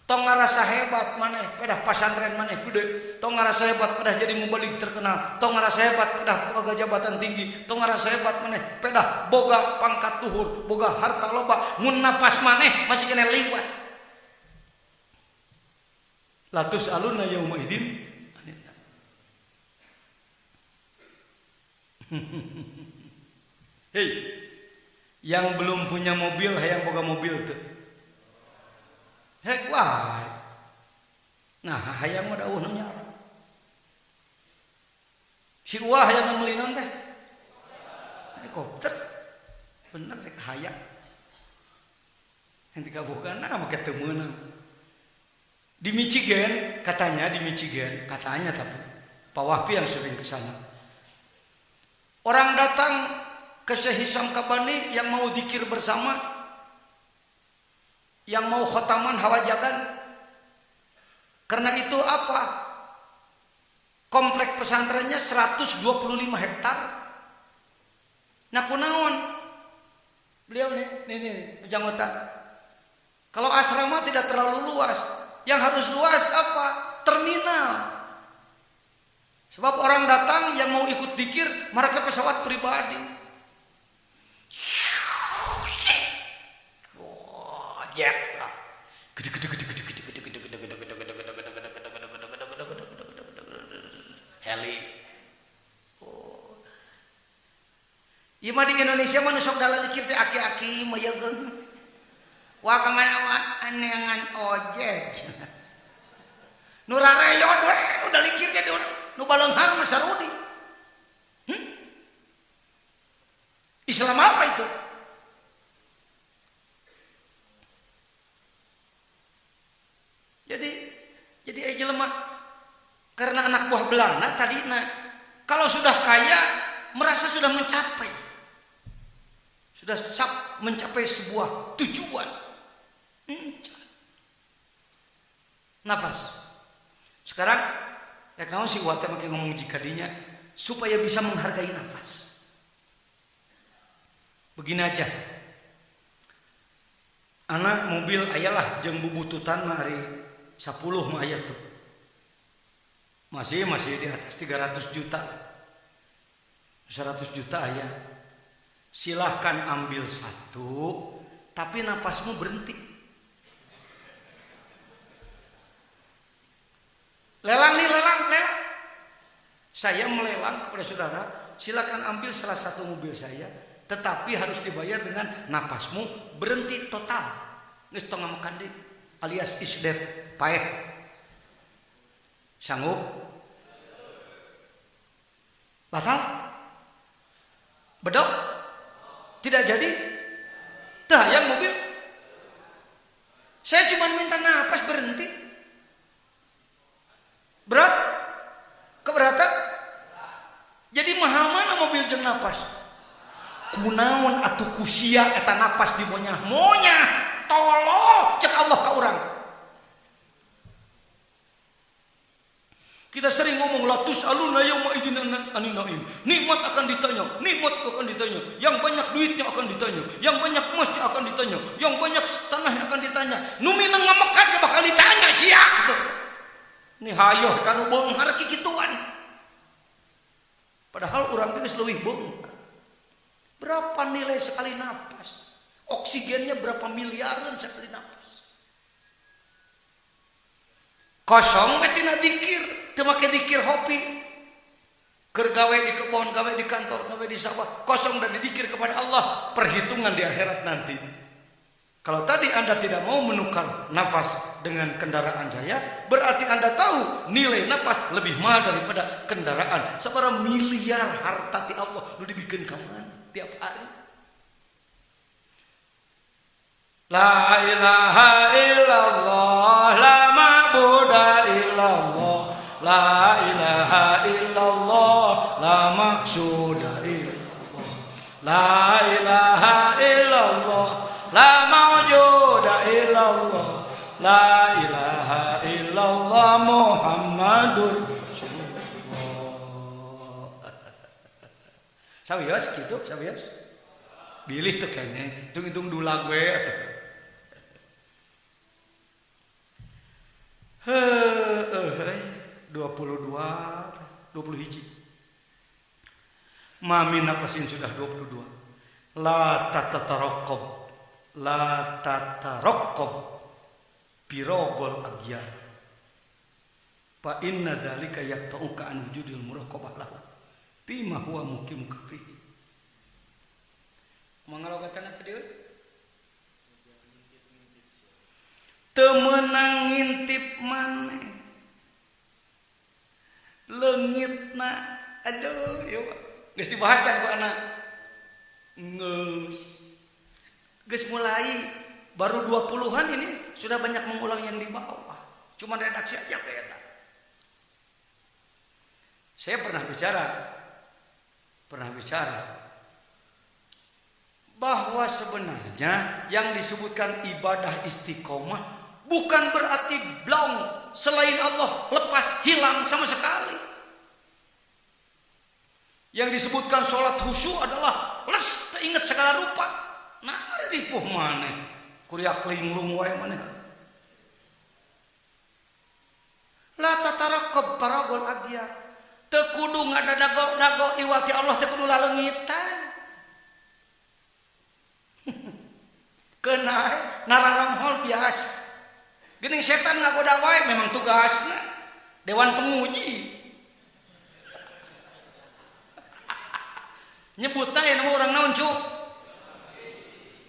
Tong ngarasa hebat maneh, pedah pasantren maneh gede. Tong ngarasa hebat pedah jadi mubalik terkenal. Tong ngarasa hebat pedah boga jabatan tinggi. Tong ngarasa hebat maneh pedah boga pangkat luhur, boga harta loba. Mun napas maneh masih kena liwat. Latus aluna yauma idzin. Hei, yang belum punya mobil, hayang boga mobil tuh. Hek wae. Nah, hayang mah dawuh nu nyara. Si uah hayang meulinaun teh. Helikopter. Bener rek hayang. Yang dikabogana make teu meunang. Di Michigan, katanya tapi Pak Wahbi yang sering ke sana. Orang datang ke Syekh Hisam Kabani yang mau zikir bersama, yang mau khotaman hawajagan. Karena itu apa? Komplek pesantrennya 125 hektar. Nah kunaon? Beliau nih anggota. Kalau asrama tidak terlalu luas, yang harus luas apa? Terminal. Sebab orang datang yang mau ikut zikir mereka pesawat pribadi. Jet. Heli. Ieu mah di Indonesia mah nu sok dalam zikir teh aki-aki mayegeun. Wah kamana aneangan ojek. Nu rareyod we nu da zikir jadi nu baleunghar mah sarudi. Islam apa itu? Jadi jelema karena anak buah Belanda tadina kalau sudah kaya merasa sudah mencapai. Sudah mencapai sebuah tujuan. Nafas. Sekarang ya kamu si wate makin ngomong jikadinya supaya bisa menghargai nafas. Begini aja. Anak mobil ayalah jeung bubututan mah hari 10 mah aya tuh. Masih di atas 300 juta. 100 juta aya. Silahkan ambil satu, tapi napasmu berhenti. Lelang. Saya melelang kepada saudara, silakan ambil salah satu mobil saya, tetapi harus dibayar dengan napasmu berhenti total. Geus tong makan deui. alias isdet paeh. Sanggup? Batal? Bedok? Tidak jadi? Tah yang mobil? Saya cuma minta napas berhenti. Berat? Keberatan? Jadi mahal mana mobil jeung napas? Kunaon atuh kusia eta napas di monyah tolol cek Allah ka urang. Kita sering ngomong latus aluna yauma idzin anin naim. Nikmat akan ditanya, nikmat akan ditanya. Yang banyak duitnya akan ditanya, yang banyak emasnya akan ditanya, yang banyak tanahnya akan ditanya. Nu minang ngamekat ge bakal ditanya sia gitu. Ini hayo kanu beung hareup kikituan. Padahal urang geus leuwih beung. Berapa nilai sekali napas? Oksigennya berapa miliaran sekali napas? Kosong we tina dikir, teu make dikir hopi. Keur gawe di kebon, gawe di kantor, gawe di sawah, kosong dan dikir kepada Allah, perhitungan di akhirat nanti. Kalau tadi Anda tidak mau menukar nafas dengan kendaraan jaya, berarti Anda tahu nilai nafas lebih mahal daripada kendaraan. Sabaraha miliar harta ti Allah nu dibikin ka mana tiap hari. La ilaha illallah, la ma'budu illallah, la ilaha illallah, la maqsuda illallah, la ilaha illallah, la mawjuda illallah, la ilaha illallah, Muhammadur Rasulullah. Sawios gitu, sawios. Bilih tuh kayaknya, hitung-hitung dulang gue atuh. 22 hiji. Mami napasin sudah 22. La tataraqqab birogol agyar. Fa inna dzalika yaqta'uka an wujudil muraqabah lahu bima huwa mukim fihi. Mangalogatan tadi we? Teu meunang ngintip maneh. Leungitna aduh ya geus dibahas can ku anak. Geus mulai baru 20-an ini sudah banyak mengulang yang di bawah. Cuma redaksi aja beda. Saya pernah bicara bahwa sebenarnya yang disebutkan ibadah istiqomah bukan berarti blong selain Allah lepas hilang sama sekali. Yang disebutkan sholat khusyuk adalah les ingat segala rupa. Nah ada ripuh mana kuriak linglung wae mana. La tataraqqab paragol agyar. Teu kudu ngadago-dago iwati Allah teu kudu laleungitan. Kenal nararang hal biasa. Geuning setan ngagoda wae memang tugasna. Dewan penguji. Nyebutna ya nama urang naon cuk?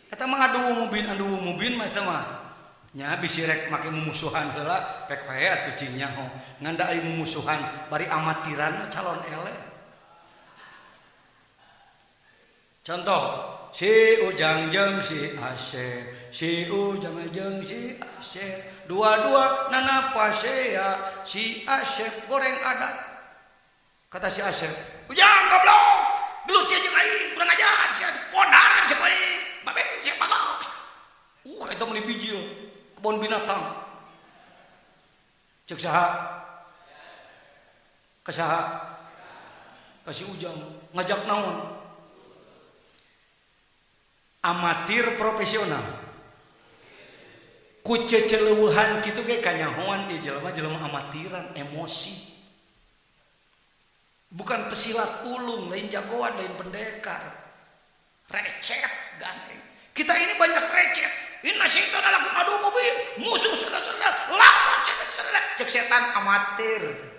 Eta mah adu mubin mah eta mah. Nya bisi rek make mumusuhan heula pek wae atuh cing nyaho. Nganda aya mumusuhan bari amatiran calon ele. Contoh si Ujang jeung si Asep, si Ujang jeung si Asep, dua-dua nanapasea si Asep goreng adat. Kata si Asep, Ujang goblok, geluci jeung aing kurang ajar si podaran cek bae, babe cek bagos. Eta mah dibijil kebon binatang. Cek saha? Ka saha? Ka si Ujang ngajak naon? Amatir profesional ku ceceleueuhan kitu ge kanyahoan ieu jelema amatiran emosi bukan pesilat ulung lain jagoan lain pendekar recet gandeng kita ini banyak recet inna syaitana lakum aduwwun mubin musuh saudara-saudara lawan saudara cek setan amatir.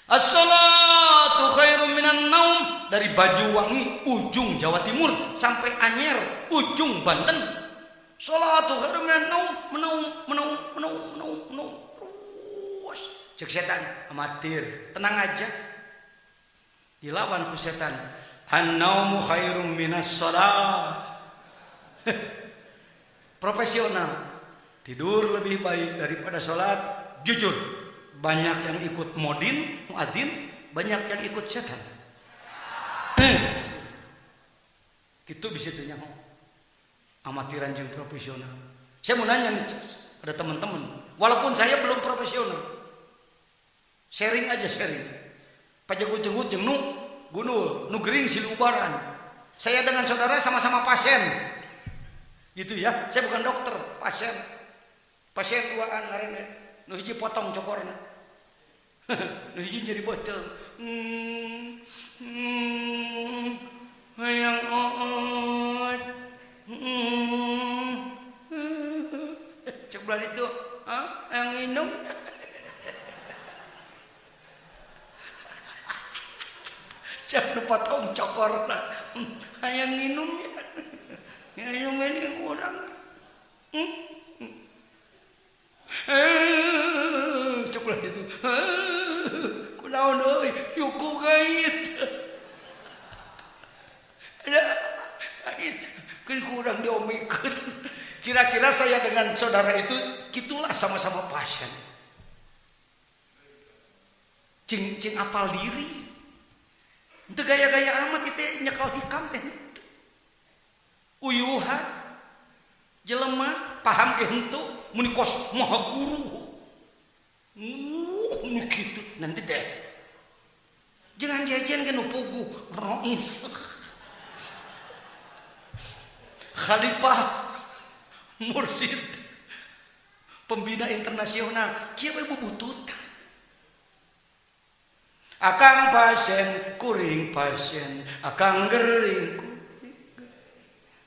As-salatu khairum minan naum, dari Banyuwangi ujung Jawa Timur sampai Anyer ujung Banten. Salatu khairum minan naum. Terus cek setan amatir, tenang aja. Dilawan ku setan. An-naumu khairum minas shalah. Profesional. Tidur lebih baik daripada sholat. Jujur, banyak yang ikut muadzin, banyak yang ikut setan. Gitu bisa tanya amatiran jeung profesional. Saya mau nanya nih, ada teman-teman, walaupun saya belum profesional, sharing aja sharing. Pajagut-jagut jeung gunul, nu gering silubaran. Saya dengan saudara sama-sama pasien. Gitu ya, saya bukan dokter, pasien. Pasien duaan ngaranna, nu hiji potong cokorna. Nu hiji jadi botol. Hayang oot. Cek belah itu, yang minum. Cek potong cokorna. Hayang minum. Hayang minum kurang. Cek belah itu. Kunaon euy, yuku gait. Kan kurang diomikeun. Kira-kira saya dengan saudara itu gitulah sama-sama pasien. Cing apal diri. Teu gaya-gaya amat itu nyekal hikam teh. Uyuhan. Jelema paham ge henteu mun kos maha guru. Nu kitu nanti teh. Jangan jajan ke nu pugu rois. Khalifah mursyid pembina internasional kieu we bubutut. Akang pasien kuring pasien, akang gering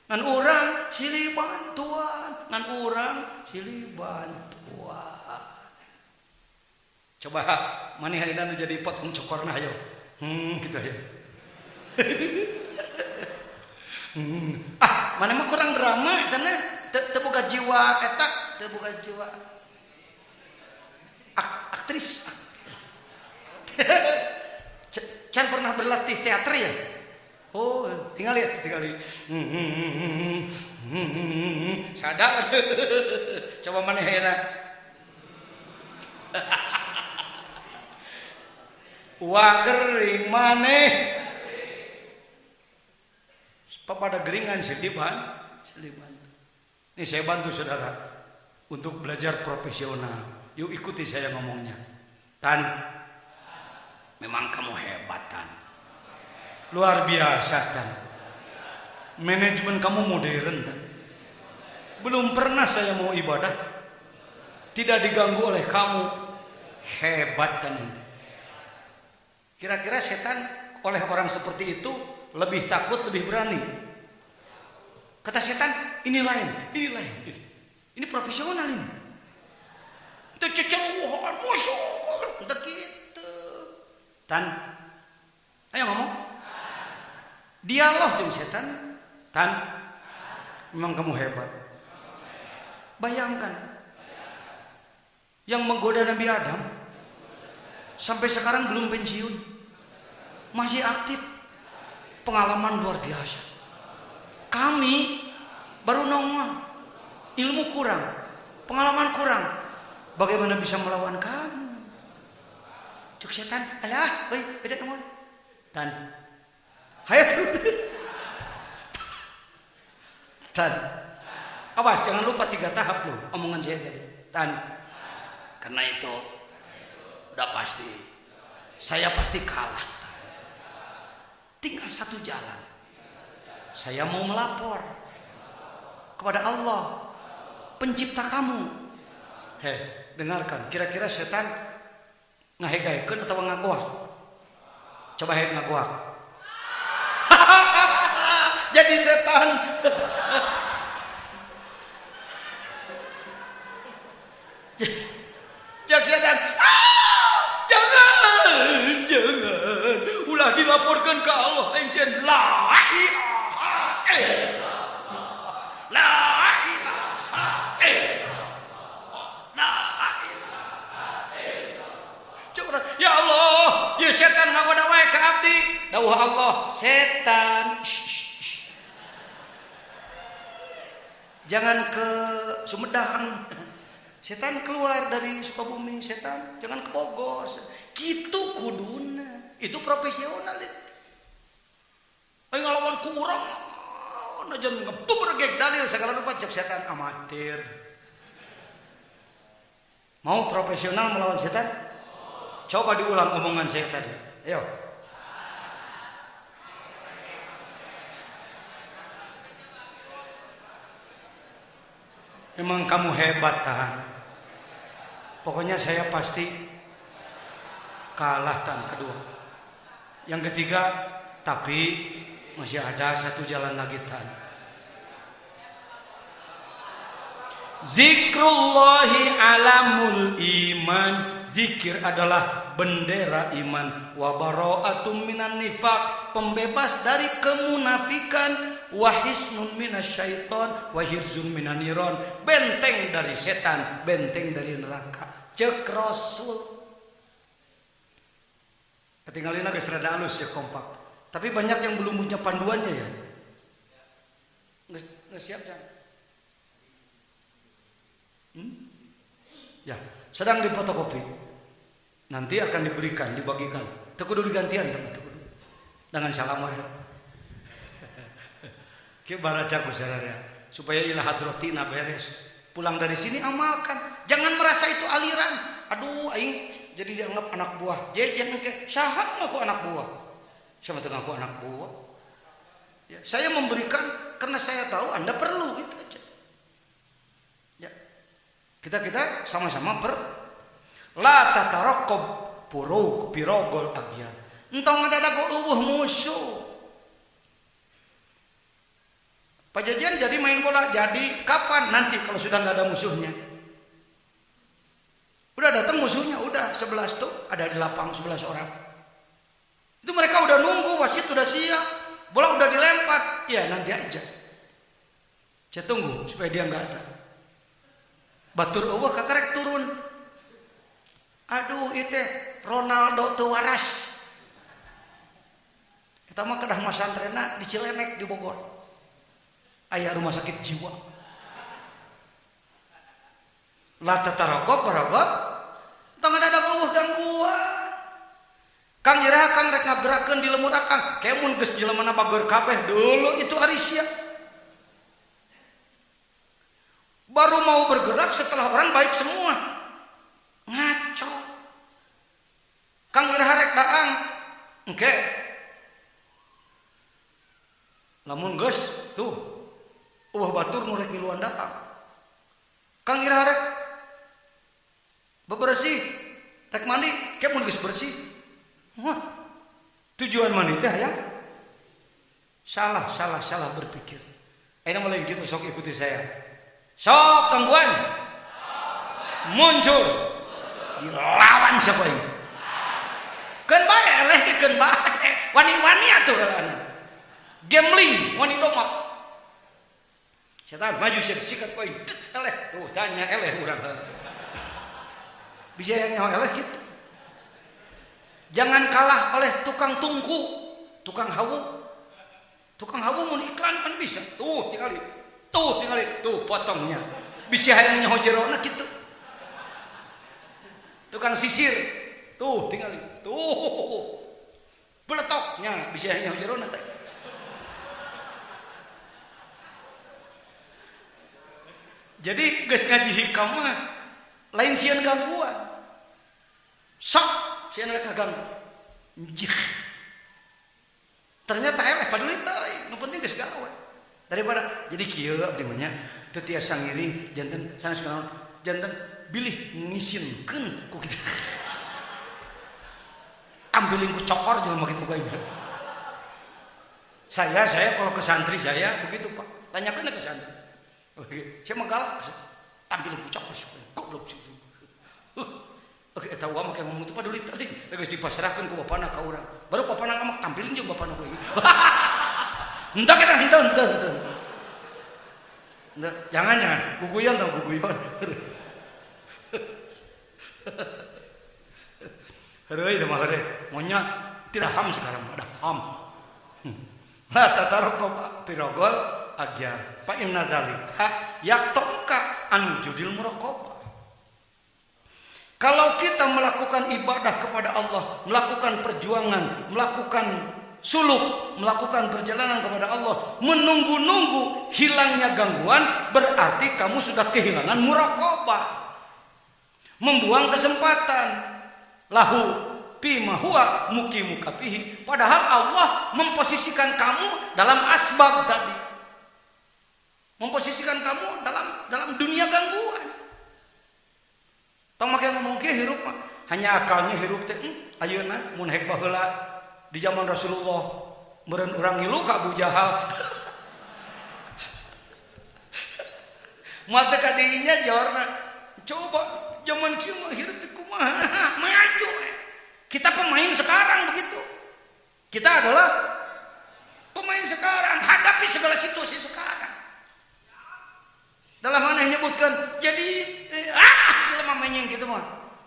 ngan urang silih bantuan, ngan urang silih bantuan. Coba maneh ayeuna nu jadi potong cokorna ayo. Gitu ya. Mana mah kurang drama eta teu boga jiwa eta, teu boga jiwa aktris. Can pernah berlatih teater ya? Oh, tinggal lihat. Sadar. Coba maneh ayeuna. Wah gering maneh. Pada geringan seliban. Ini saya bantu saudara untuk belajar profesional. Yuk ikuti saya ngomongnya. Tan, memang kamu hebat Tan. Luar biasa Tan. Manajemen kamu modern Tan. Belum pernah saya mau ibadah tidak diganggu oleh kamu. Hebat Tan. Kira-kira setan oleh orang seperti itu lebih takut, lebih berani. Kata setan, ini lain. Ini profesional ini. Itu ceceluhan, musuh, entah gitu. Tan, ayo ngomong. Dialog dengan setan. Tan, memang kamu hebat. Bayangkan, yang menggoda Nabi Adam sampai sekarang belum pensiun, masih aktif. Pengalaman luar biasa. Kami baru nongol, ilmu kurang, pengalaman kurang. Bagaimana bisa melawan kamu? Cuk setan, alah, beda kamu. Tan, hayat. Tan, awas jangan lupa 3 tahap loh omongan saya tadi. Tan, karena itu udah pasti, saya pasti kalah. Tinggal satu jalan. Saya mau melapor kepada Allah, pencipta kamu. Dengarkan, kira-kira setan ngahegaekeun atau ngagoak? Coba ngagoak. Jadi setan. Jadi setan. Jangan. Ulah dilaporkan ke Allah. dawuh Allah, setan. Jangan ke Sumedang. Setan keluar dari Sukabumi, setan jangan ke Bogor. Kitu kuduna. Itu profesional itu. Ayo ngalawan ku urang, najan ngebebergek dalil segala rupa cek setan amatir. Mau profesional melawan setan? Coba diulang omongan saya tadi. Ayo. Memang kamu hebat tahan. Pokoknya saya pasti kalah tahan kedua. Yang ketiga, tapi masih ada satu jalan lagi tahan. Zikrullahi alamul iman. Zikir adalah bendera iman. Wa bara'atum minan nifaq, pembebas dari kemunafikan. Wa hisnun minasyaiton wa hirzun minan niron, benteng dari setan, benteng dari neraka. Cek Rasul. Ketinggalin geus rada alus ya kompak. Tapi banyak yang belum punya panduannya ya. Nggak siap kan? Ya, sedang difotokopi. Nanti akan diberikan, dibagikan. Teu kudu digantian teman teu kudu. Dengan salamah. Ki baraca ku sararea supaya ila hadratina beres. Pulang dari sini amalkan. Jangan merasa itu aliran. Aduh aing jadi dianggap anak buah. Jejen engke saha ngaku anak buah. Sama tengah aku anak buah. Ya, saya memberikan karena saya tahu Anda perlu itu aja. Ya. Kita sama-sama la tatarokob puruk pirogol agya. Entong ngadadak eueuh musuh. Pajajian jadi main bola, jadi kapan? Nanti kalau sudah nggak ada musuhnya. Udah datang musuhnya, udah 11 tuh ada di lapang 11 orang. Itu mereka udah nunggu, wasit udah siap, bola udah dilempar, ya nanti aja. Saya tunggu supaya dia nggak ada. Batur eueuh kakarek turun. Aduh itu Ronaldo teu waras. Kita mah kedah masantrena di Cilenek di Bogor. Aya rumah sakit jiwa. La tataraqab barabat. Tong ada eueuh gangguan. Kang Ira Kang rek ngabderakeun di lemur akang. Kemun geus jeleumana bager kabeh dulu itu Arisia. Baru mau bergerak setelah orang baik semua. Ngaco. Kang Ira rek daang. Engke. Lamun geus tuh batur nu rek ngiluan daang. Kang Ira rek bebersih, rek mandi, kemun geus bersih. Wah, tujuan mandi teh ya? Salah berpikir. Ayeuna mulai gitu sok ikuti saya. Sok gangguan. Muncul. Dilawan siapa ini? Keun bae eleh keun bae. Wani-wani atuh elana. Gambling, wani dongak. Setan maju sikat koin. Eleh, tuh tanya eleh urang. Bisa yang nyawa eleh gitu. Jangan kalah oleh tukang tungku, tukang hawu. Tukang hawu mun iklan kan bisa. Tuh tinggali. Tuh potongnya. Bisa yang nyawa jerona gitu. Tukang sisir. Tuh tinggali. Tuh. Beletoknya bisa yang nyawa jerona teh. Jadi geus ngaji hikam mah lain sieun gangguan. Sok sieun rek kaganggu. Ternyata eleh padahal teh, nu penting geus gawe. Daripada jadi kieu abdi mah nya teu tiasa ngiring janten sanes kana janten bilih ngisinkeun ku kitu. Ambilin ku cokor jelema kitu bae. Saya kalau ke santri saya begitu Pak. Tanyakeun ke santri. Saya mah galak, tampilin kucak goblok situ. Oke, eta wa make ngomong teh paduli teh, geus dipasrahkeun ku bapana ka urang. Baru bapana ngamak tampilin jeung bapana we. Henteu kita henteu. Jangan guguyon tau guguyon. Heureuy teh mah heureuy. Monya tidak ham sekarang, ada ham. La tatarqab pirogol ajar. Fa inna dzalika yaqta'uka an wujudil muraqabah. Kalau kita melakukan ibadah kepada Allah, melakukan perjuangan, melakukan suluk, melakukan perjalanan kepada Allah, menunggu-nunggu hilangnya gangguan, berarti kamu sudah kehilangan muraqabah. Membuang kesempatan. Lahu bima huwa muqimuka bihi. Padahal Allah memposisikan kamu dalam asbab tadi. Memposisikan kamu dalam dunia gangguan. Tong make ngomong ke hirup mah hanya akalnya hirup teh ayeuna mun hek baheula di zaman Rasulullah meureun urang ngilu ka Abu Jahal. Mata ka dinya jorna coba zaman kieu mah hirup teh kumaha maju. Kita pemain sekarang begitu. Kita adalah pemain sekarang, hadapi segala situasi sekarang. Dalam mana menyebutkan jadi jelema menyeng gitu mah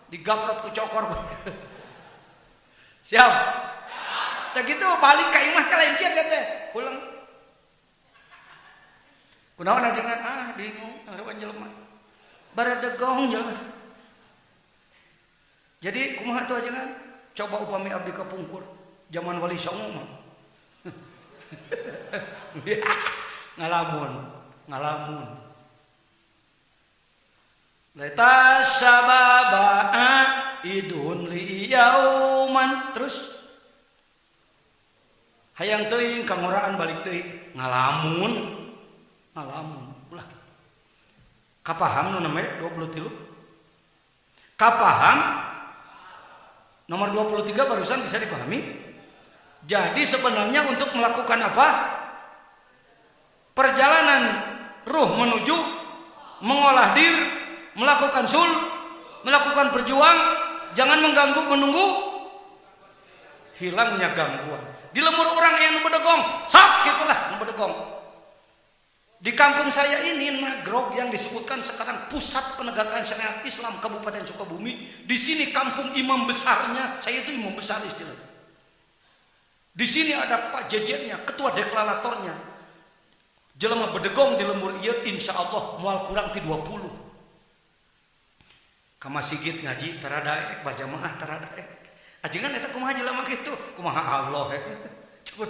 digaprot ku cokor. Siap? Tak gitu balik ka imah ka lain kieu teh. Pulang. Kunaon ajengan bingung ngarepan jelema. Baradegong jelema. Jadi kumaha tuh ajengan? Coba upami abdi kapungkur zaman Wali Songo mah. Ngalamun. Leta sababa idun li yauman terus hayang teuing kangoraan balik deui ngalamun ulah kapaham nu namanya 23 kapaham nomor 23 barusan bisa dipahami. Jadi sebenarnya untuk melakukan apa? Perjalanan ruh menuju mengolah diri, melakukan melakukan perjuang, jangan mengganggu menunggu hilangnya gangguan. Di lemur orang yang bedegong, sok gitulah bedegong. Di kampung saya ini Nagrog yang disebutkan sekarang pusat penegakan syariat Islam Kabupaten Sukabumi. Di sini kampung imam besarnya, saya itu imam besar istilah. Di sini ada Pak Jejennya, ketua deklaratornya. Jelema bedegong di lemur ieu insyaallah moal kurang ti 20. Ka masjid ngaji taradaek berjamaah taradaek. Ajengan eta kumaha jelema kitu? Kumaha Allah he. Coba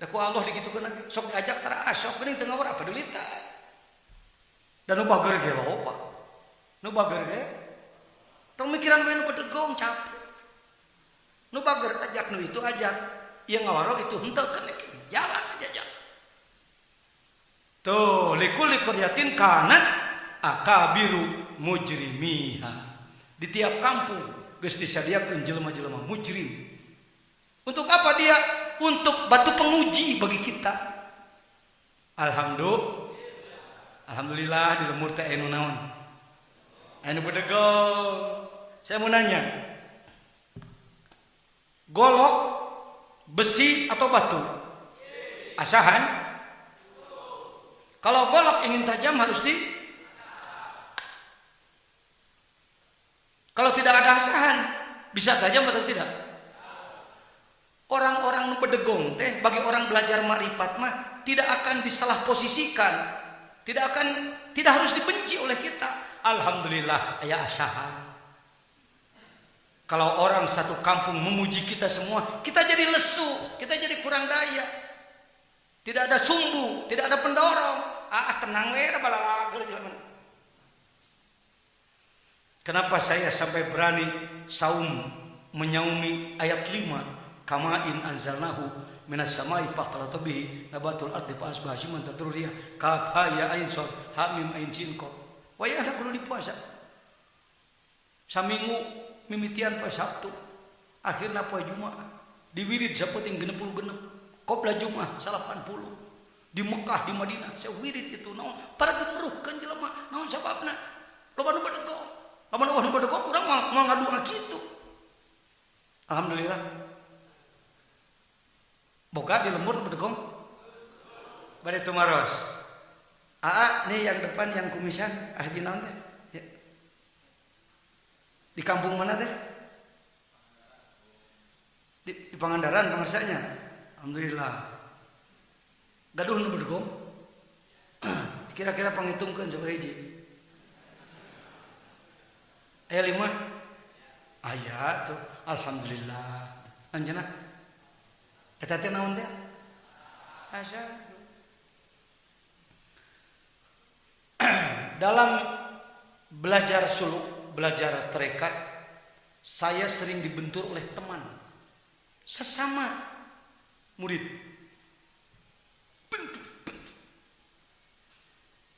da ku Allah digitukeun sok diajak tara sok geuning teu ngawur apa deulita. Dan nu bager ge loba. Nu bager ge tong mikiran we nu bedegong capek. Nu bager ajak nu itu ajak. Ieu ngawaro itu henteu keneh jalan aja jalan. Tuh likul qaryatin kanat akabiru mujrimiha. Di tiap kampung geus disadiakeun jelema-jelema mujrim. Untuk apa dia? Untuk batu penguji bagi kita. Alhamdulillah di lemur teh anu naon? Anu bedegong. Saya mau nanya. Golok, besi atau batu? Asahan? Kalau golok ingin tajam harus kalau tidak ada asahan, bisa tajam atau tidak? Orang-orang bedegong teh bagi orang belajar makrifat mah tidak akan disalah posisikan, tidak harus dibenci oleh kita. Alhamdulillah aya asahan. Kalau orang satu kampung memuji kita semua, kita jadi lesu, kita jadi kurang daya. Tidak ada sumbu, tidak ada pendorong. Tenang we balalager jelema. Kenapa saya sampai berani saum menyaumi ayat 5 kamain anzalnahu minas samai fahtalata bihi nabatul ardi fa asbaha hasiman tadruriyah kaf ha ya ain sad ha mim ain sin qaf waya ada kudu dipuasa saminggu mimitian poe Sabtu akhirna poe Jumaah diwirid sapenting 66 qobla Jumaah 80 di Mekah di Madinah saya wirid itu naon para gemeruhkeun jelema naon sababna loba nu bedegong lamun nu bedegong urang mau ngadu kitu. Alhamdulillah boga di lembur bedegong bade tumaros nih yang depan yang kumisan haji naon teh ya. Di kampung mana teh di Pangandaran pengersanya. Alhamdulillah. Gaduh nu bedegong. Kira-kira pangitungkeun coba hiji. Aya 5. Aya tuh. Alhamdulillah. Anjeunna. Eta teh naon teh? Asyhadu. Dalam belajar suluk, belajar tarekat, saya sering dibentur oleh teman sesama murid.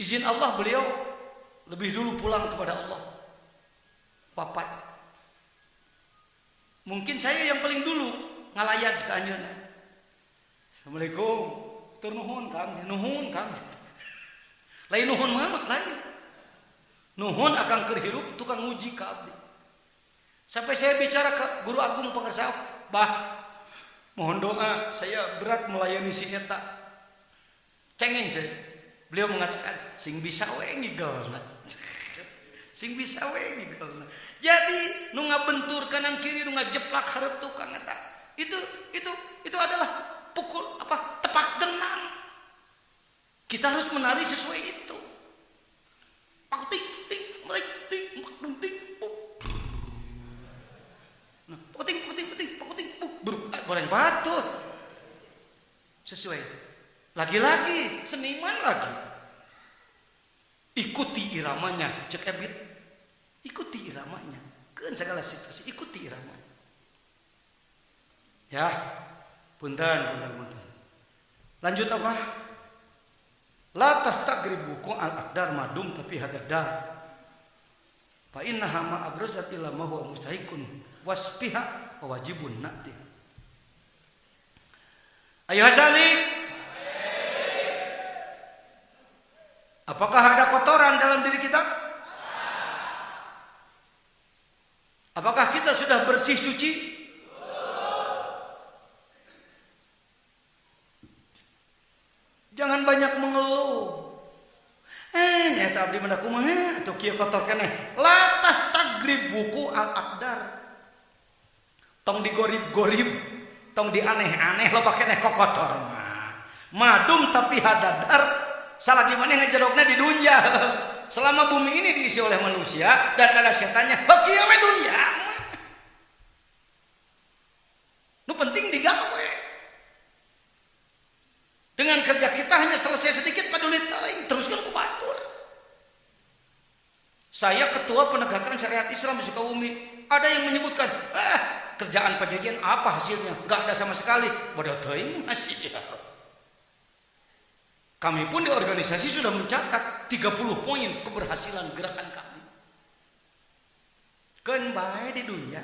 Izin Allah beliau lebih dulu pulang kepada Allah, wafat. Mungkin saya yang paling dulu ngalayat ke anjeunna. Assalamualaikum, tur nuhun Kang. Lain nuhun mamut lain. Nuhun akan kerhirup tukang nguji ka abdi. Sampai saya bicara ke guru agung pengersau, "Bah, mohon doa, saya berat melayani si eta." Cengeng saya. Beliau mengatakan, "Sing bisa we ngigelna." Sing bisa we ngigelna. Jadi nu ngabentur kanan kiri, nu ngajeplak hareup tukang eta. Itu adalah pukul tepak denang. Kita harus menari sesuai itu. Pakuting ting ting pakuting ting. Nah, pakuting goreng batu. Sesuai. Lagi-lagi seniman lagi. Ikuti iramanya, cek ebit. Ikuti iramanya. Keun segala situasi ikuti iramanya. Ya. Punten. Lanjut apa? La tastagribu al-aqdar madum tapi hadadar. Fa innaha ma abrasat illa ma huwa mustahikun wasfiha wa wajibun nati. Ayo salik. Apakah ada kotoran dalam diri kita? Apakah kita sudah bersih suci? Jangan banyak mengeluh. Nyata abdi menda kumaha atuh kieu kotor keneh. Latas tagrib buku al-aqdar. Tong digorib-gorib, tong dianeh-aneh loba keneh kokotor mah. Madum tapi hadadar, salagi maneh ngajerokna di dunya. Selama bumi ini diisi oleh manusia dan ada setannya, kieu we dunya. Nu penting digawe. Dengan kerja kita hanya selesai sedikit paduli teuing teruskan ku batur. Saya ketua penegakan syariat Islam di Sukabumi. Ada yang menyebutkan, kerjaan penjajian apa hasilnya? Enggak ada sama sekali. Bodoh teuing masih. Kami pun di organisasi sudah mencatat 30 poin keberhasilan gerakan kami. Keun bae di dunia.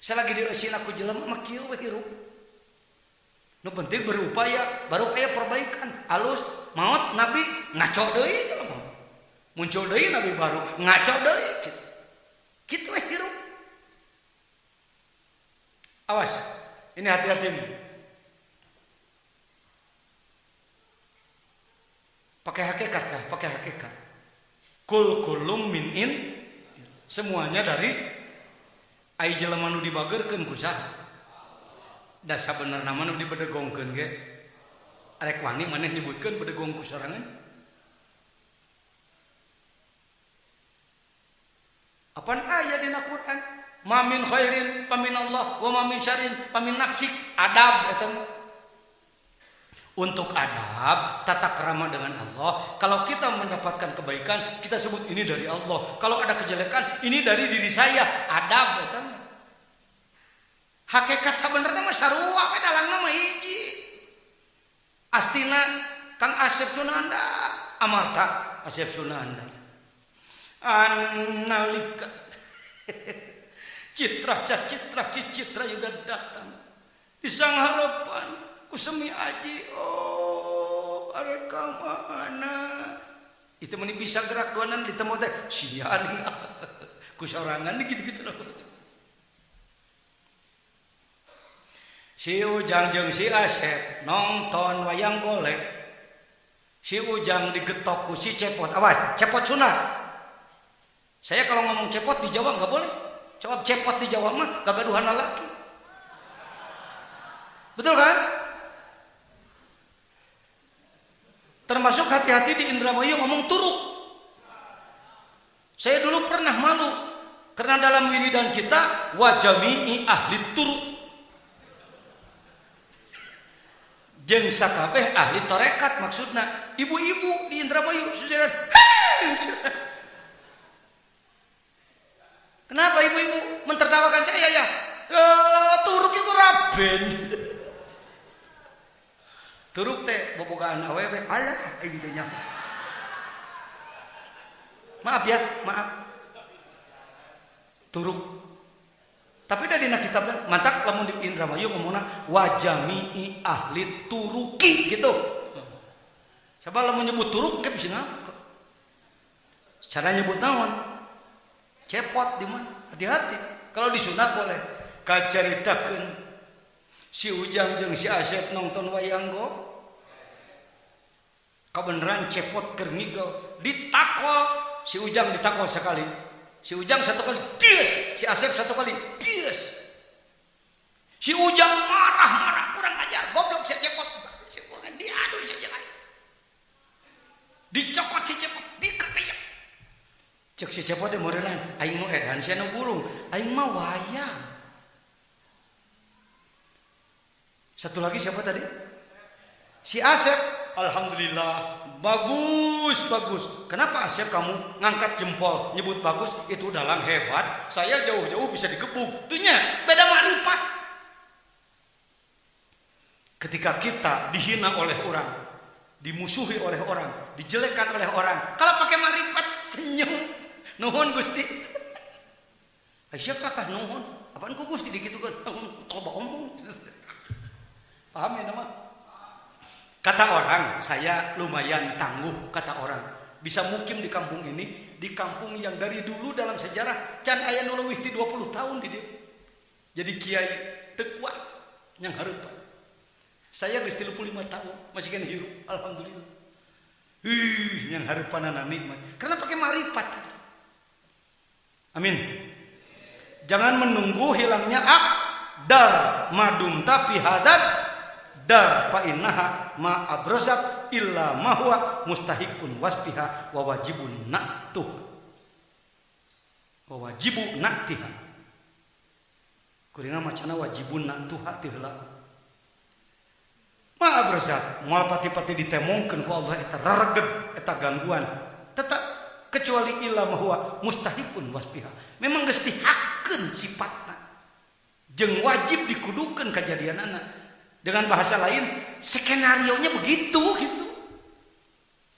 Selagi dieusin aku jelema mah kieu we hirup. Nu penting berupaya, baru aya perbaikan. Alus maut nabi ngaco deui jelema. Muncul deui nabi baru ngaco deui. Kitu we hirup. Awas. Ini hati-hati. Pakai hakikat ya, pakai hakikat. Kulum min in. Semuanya dari ai jelema nu dibageurkeun ku saha? Da sabenerna mah nu dibedegongkeun ge. Arek wani maneh nyebutkeun bedegong ku sorangan. Apaan aya dina Quran? Ma min khairin pamin Allah wa ma min syarrin pamin nafsik. Adab eta. Untuk adab, tata krama dengan Allah. Kalau kita mendapatkan kebaikan, kita sebut ini dari Allah. Kalau ada kejelekan, ini dari diri saya. Adab eta. Hakikat sebenarnya mah sarua we dalangna mah hiji. Astina Kang Asep Sunanda, Amarta Asep Sunanda. Annalika citra sudah datang di sang harapan ku semi aji. Oh, areka mana? Itu meni bisa gerak duanan ditemu teh sian. Ku sorangan gitu-gitu loh. Si Ujang jeung si Asep nonton wayang golek. Si Ujang digetok ku si Cepot. Awas, Cepot sunat. Saya kalau ngomong Cepot di Jawa nggak boleh. Coba Cepot di Jawa mah gagaduhan laki. Betul kan? Termasuk hati-hati di Indramayu ngomong turuk. Saya dulu pernah malu karena dalam wiridan kita wa jami'i ahli turuk. Jeung sakabeh ahli tarekat maksudna. Ibu-ibu di Indramayu sudah. Kenapa ibu-ibu mentertawakan saya ya? Turuk itu raben. Turuk teh bobogaan awewe. Alah intinya. Maaf ya, maaf. Turuk. Tapi da dina kitabna mantak lamun di Indramayu ngomongna wa jami'i ahli turuki gitu. Coba lamun nyebut turuk ke bisa ngapa? Cara nyebut naon? Cepot di mana? Hati-hati. Kalau di Sunda boleh. Kacaritakeun si Ujang jeung si Asep nonton wayang go. Kabeneran cepot keur ngigel, ditakol si Ujang ditakol sekali. Si Ujang satu kali, dies. Si Asep satu kali, dies. Si Ujang marah-marah kurang ajar, goblok si cepot. Diadu saja kan. Dicokot si cepot, dikekeyak. Cek si cepot teh meureunana, aing nu edan sia nu burung, aing mah wayang. Satu lagi siapa tadi? Si Asep. Alhamdulillah, bagus. Kenapa Asep kamu ngangkat jempol nyebut bagus? Itu dalang hebat. Saya jauh-jauh bisa dikebuk. Itunya beda marifat. Ketika kita dihina oleh orang, dimusuhi oleh orang, dijelekan oleh orang, kalau pakai marifat senyum. Nuhun Gusti. Aisyah kakak nuhun. Apaan ku Gusti digitukeun? Coba omong. Paham ya nama? Kata orang, saya lumayan tangguh, kata orang. Bisa mukim di kampung ini, di kampung yang dari dulu dalam sejarah can aya nu leuwih ti 20 tahun di dieu. Jadi kiai teu kuat yang hareupan. Saya geus 35 tahun, masih kena hirup, alhamdulillah. Yang hareupanana nikmat. Karena pakai marifat. Amin. Jangan menunggu hilangnya akdar madum tapi hadar dar fa innaha ma abrozat illa ma huwa mustahikun wasfiha wa wajibun na'tuh wa wajibu na'tiha kuringa macana wajibun na'tuha tihla ma abrozat moal pati-pati ditemongkeun ku Allah eta rareged eta gangguan tetap kecuali illa ma huwa mustahikun wasfiha memang geus dihakeun sifatna jeung wajib dikudukeun kajadianana. Dengan bahasa lain, skenarionya begitu gitu.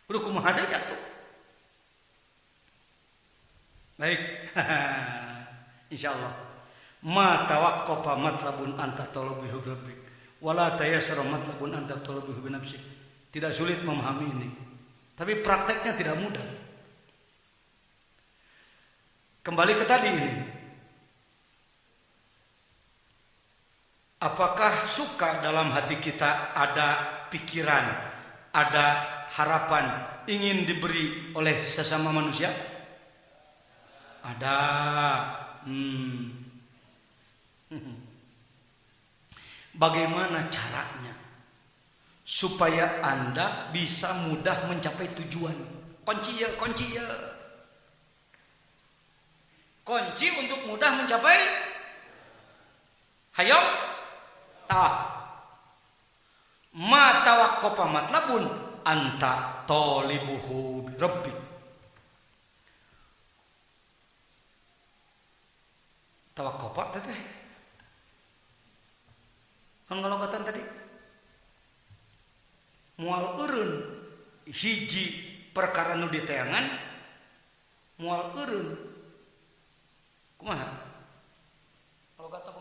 Udah kumaha ada jatuh. Baik. Insyaallah. Ma tawaqqafa matlabun anta talabihu rabbik wala tayassara matlabun anta talabihu bi nafsik. Tidak sulit memahami ini. Tapi prakteknya tidak mudah. Kembali ke tadi ini. Apakah suka dalam hati kita ada pikiran, ada harapan ingin diberi oleh sesama manusia? Ada. Bagaimana caranya supaya Anda bisa mudah mencapai tujuan? Kunci ya. Kunci untuk mudah mencapai hayo ma tawaqqafa matlabun anta talibuhu bi rabbik. Tawaqqafa teh kan ngalogatan tadi moal eureun hiji perkara nu diteangan moal eureun kumaha ngalogatan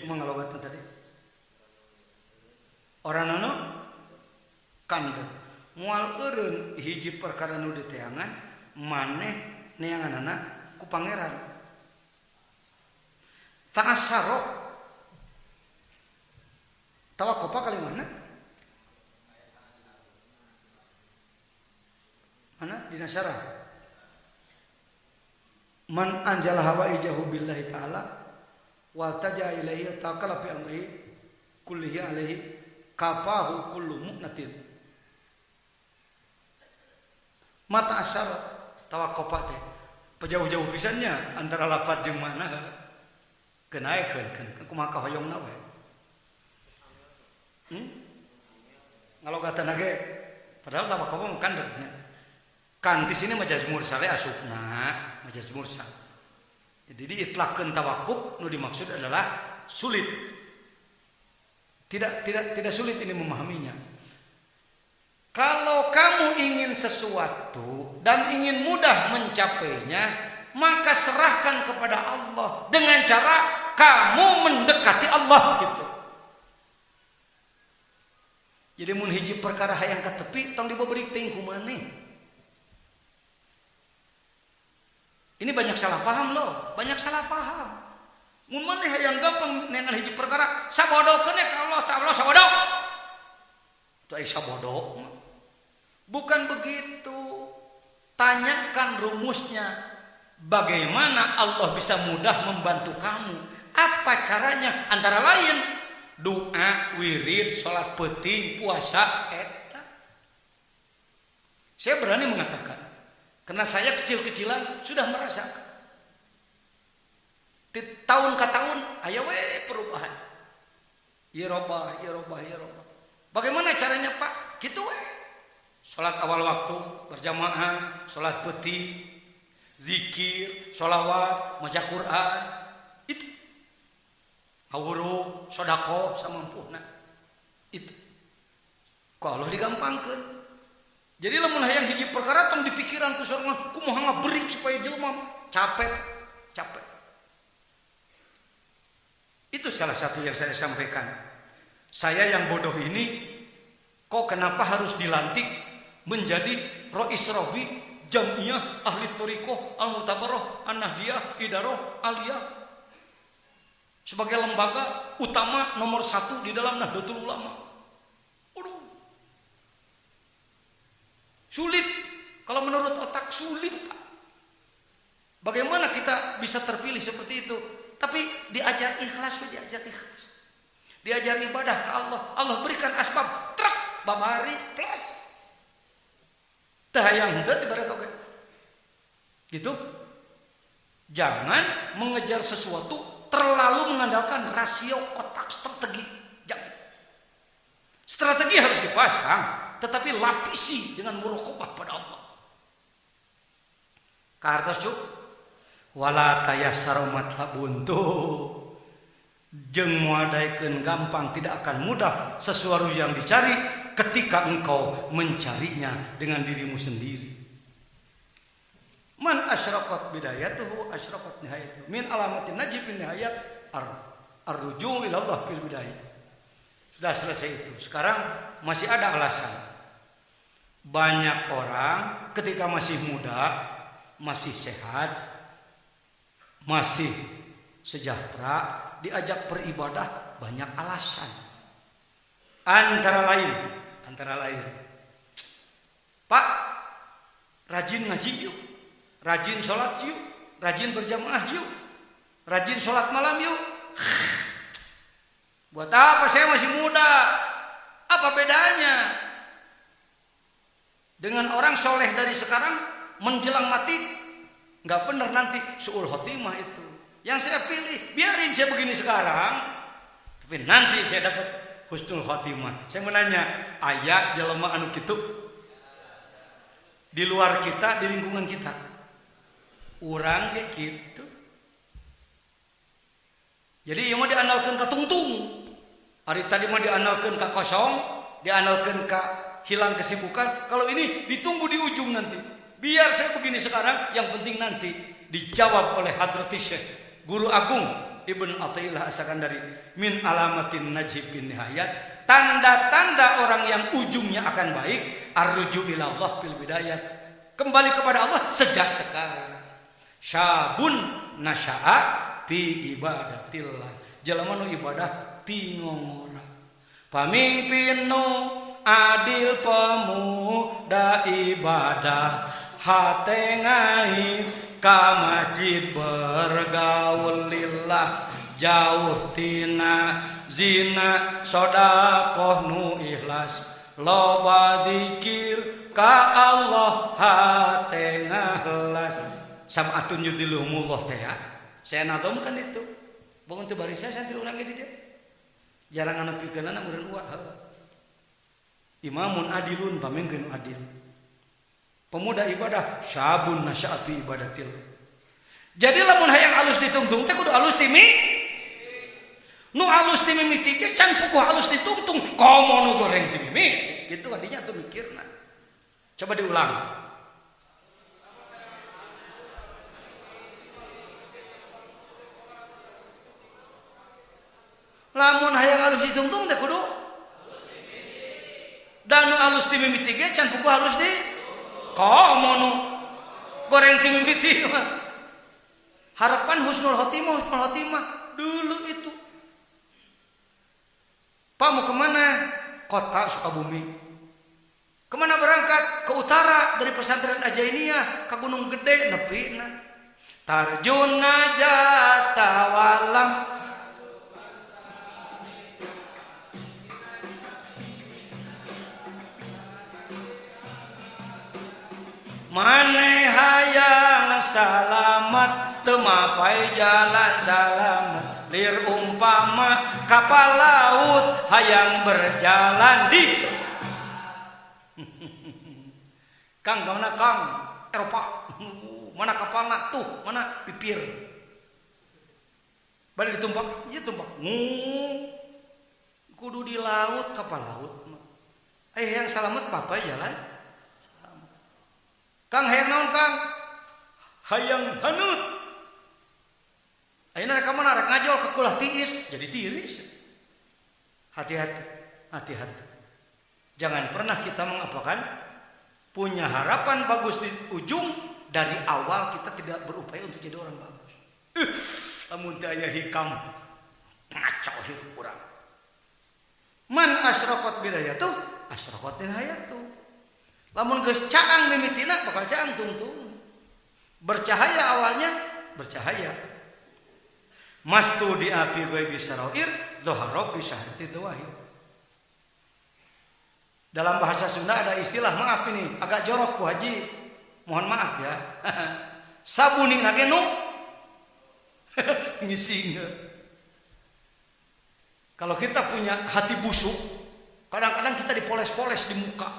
mengalogatan tadi orang nano kandeng mual eureun hiji perkara nu diteangan maneh neanganana ku pangeran ta'assaro tawaqqafa kali mana dina syarah man anjala hawaijahu billahi ta'ala waltaja ilaihi taqala fi amri kullihi alaihi kafahu kullu mu'natin. Mata asal tawakofa teh pejauh-jauh pisannya antara lafaz jeung mana kenaikeun kumaha hoyongna we. Ngalogatan ge padahal tawakofa mah kandegnya. Kan di sini majaz mursal asupna majaz mursal. Jadi diitlaqkeun tawakuf nu dimaksud adalah sulit. Tidak sulit ini memahaminya. Kalau kamu ingin sesuatu dan ingin mudah mencapainya, maka serahkan kepada Allah dengan cara kamu mendekati Allah gitu. Jadi mun hiji perkara hayang ka tepi tong diberi teuing ku maneh. Ini banyak salah paham loh, banyak salah paham. Mun maneh hayang gampang nengan hiji perkara, sabodokeun ka Allah Ta'ala sabodok. Itu aya sabodok. Bukan begitu. Tanyakan rumusnya. Bagaimana Allah bisa mudah membantu kamu? Apa caranya? Antara lain doa, wirid, salat penting, puasa, eta. Saya berani mengatakan, karena saya kecil-kecilan sudah merasakan. Di tahun ke tahun aya we perubahan. Ya Rabbah. Bagaimana caranya Pak? Gitu we. Salat awal waktu berjamaah, salat peti, zikir, sholawat, maca Quran, itu. Hawuru, sodako, samampuhna. Itu. Kalau digampangkan. Jadi lamun hayang hiji perkara tong dipikiran ku sorong kumaha ngaberi supaya jelema capek. Itu salah satu yang saya sampaikan. Saya yang bodoh ini kok kenapa harus dilantik menjadi Rois Robi Jamiyah Ahli Thariqah Al-Mutabarrah An-Nahdiyah Idarah Aliyah sebagai lembaga utama nomor 1 di dalam Nahdlatul Ulama. Aduh. Sulit. Kalau menurut otak sulit, Pak. Bagaimana kita bisa terpilih seperti itu? Tapi diajar ikhlas, diajar ibadah ke Allah. Allah berikan asbab, truk, babari, plus. Tahayang henteu ibarat oke. Gitu. Jangan mengejar sesuatu terlalu mengandalkan rasio otak strategi. Jangan. Strategi harus dipasang, tetapi lapisi dengan muraqabah pada Allah. Kartos cuk. Wala tayassara matlabun tuh. Jeung muadaikeun gampang tidak akan mudah sesuatu yang dicari ketika engkau mencarinya dengan dirimu sendiri. Man asyraqat bidayatuhu asyraqat nihayatuhu. Min alamatin najib bin nihayat ar-ruju' ila Allah fil bidayah. Sudah selesai itu. Sekarang masih ada alasan. Banyak orang ketika masih muda, masih sehat, masih sejahtera, diajak beribadah banyak alasan. Antara lain, Pak, rajin ngaji yuk, rajin sholat yuk, rajin berjamaah yuk, rajin sholat malam yuk. Buat apa saya masih muda? Apa bedanya dengan orang soleh dari sekarang menjelang mati? Nggak benar nanti su'ul khotimah itu. Yang saya pilih, biarin saya begini sekarang, tapi nanti saya dapat husnul khotimah. Saya menanya, aya jelema anu kitu di luar kita, di lingkungan kita? Urang ge kitu. Jadi ieu mah diandalkeun ka tungtung. Hari tadi mah diandalkeun ka kosong, diandalkeun ka hilang kesibukan. Kalau ini ditunggu di ujung nanti. Biar saya begini sekarang, yang penting nanti dijawab oleh Hadratis Syekh Guru Agung Ibn Athaillah As-Sakandari min alamatin najib bin nihayat, tanda-tanda orang yang ujungnya akan baik, ar-ruju' ila Allah fil bidayah, kembali kepada Allah sejak sekarang. Syabun nasya'a fi ibadatillah, jelema nu ibadah ti ngongora. Pamimpin nu adil pemuda ibadah, hate ngahir ka masjid bergaul lillah, jauh tina zina sedekah nu ikhlas loba zikir ka Allah hate ngahlas samatun yudilumullah teh ya saya nadom kan itu bangun teu bari saya santri urang ge di dia jarang anu pikeunana meureun ulah imamun adilun pamingkeun adil pemuda ibadah syabun nasya'at fi ibadatil. Jadi lamun hayang alus ditungtung teh kudu alus ti nu alus ti mimiti ge can puguh alus ditungtung komo nu goreng ti mimiti kitu kadinya tuh mikirna. Coba diulang. Lamun hayang alus ditungtung teh kudu dan nu alus ti mimiti ge can puguh alus di komo nu goreng ti mimiti mah. Harapan husnul khotimah dulu itu. Pak mau kemana? Kota Sukabumi. Kemana berangkat? Ke utara dari pesantren Ajainiyah ke Gunung Gede nepina. Tarjuna jatawalam maneh hayang salamat temapai jalan selamat lir umpama kapal laut hayang berjalan di Kang kemana Kang? Eropa. Mana kapalna tuh? Mana pipir? Balik ditumpak, iya tumpak. Kudu di laut kapal laut. Yang selamat bapak jalan. Kang hayang naon Kang? Hayang hanut. Ayeuna rek mana rek ngajol ke kulah tiis jadi tiris. Hati-hati, hati-hati. Jangan pernah kita mengapakan punya harapan bagus di ujung dari awal kita tidak berupaya untuk jadi orang bagus. Lamun teu aya hikam ngaco hirup urang. Man asyraqat bidayatu asyraqat hayatu. Lamun geus caang mimitina bakal caang tungtung. Bercahaya awalnya bercahaya. Mastu di api gue bisa roir, doharok bisa hati doahir. Dalam bahasa Sunda ada istilah maaf ini agak jorok Bu Haji, mohon maaf ya. Sabuni nage nu ngising. Kalau kita punya hati busuk, kadang-kadang kita dipoles-poles di muka,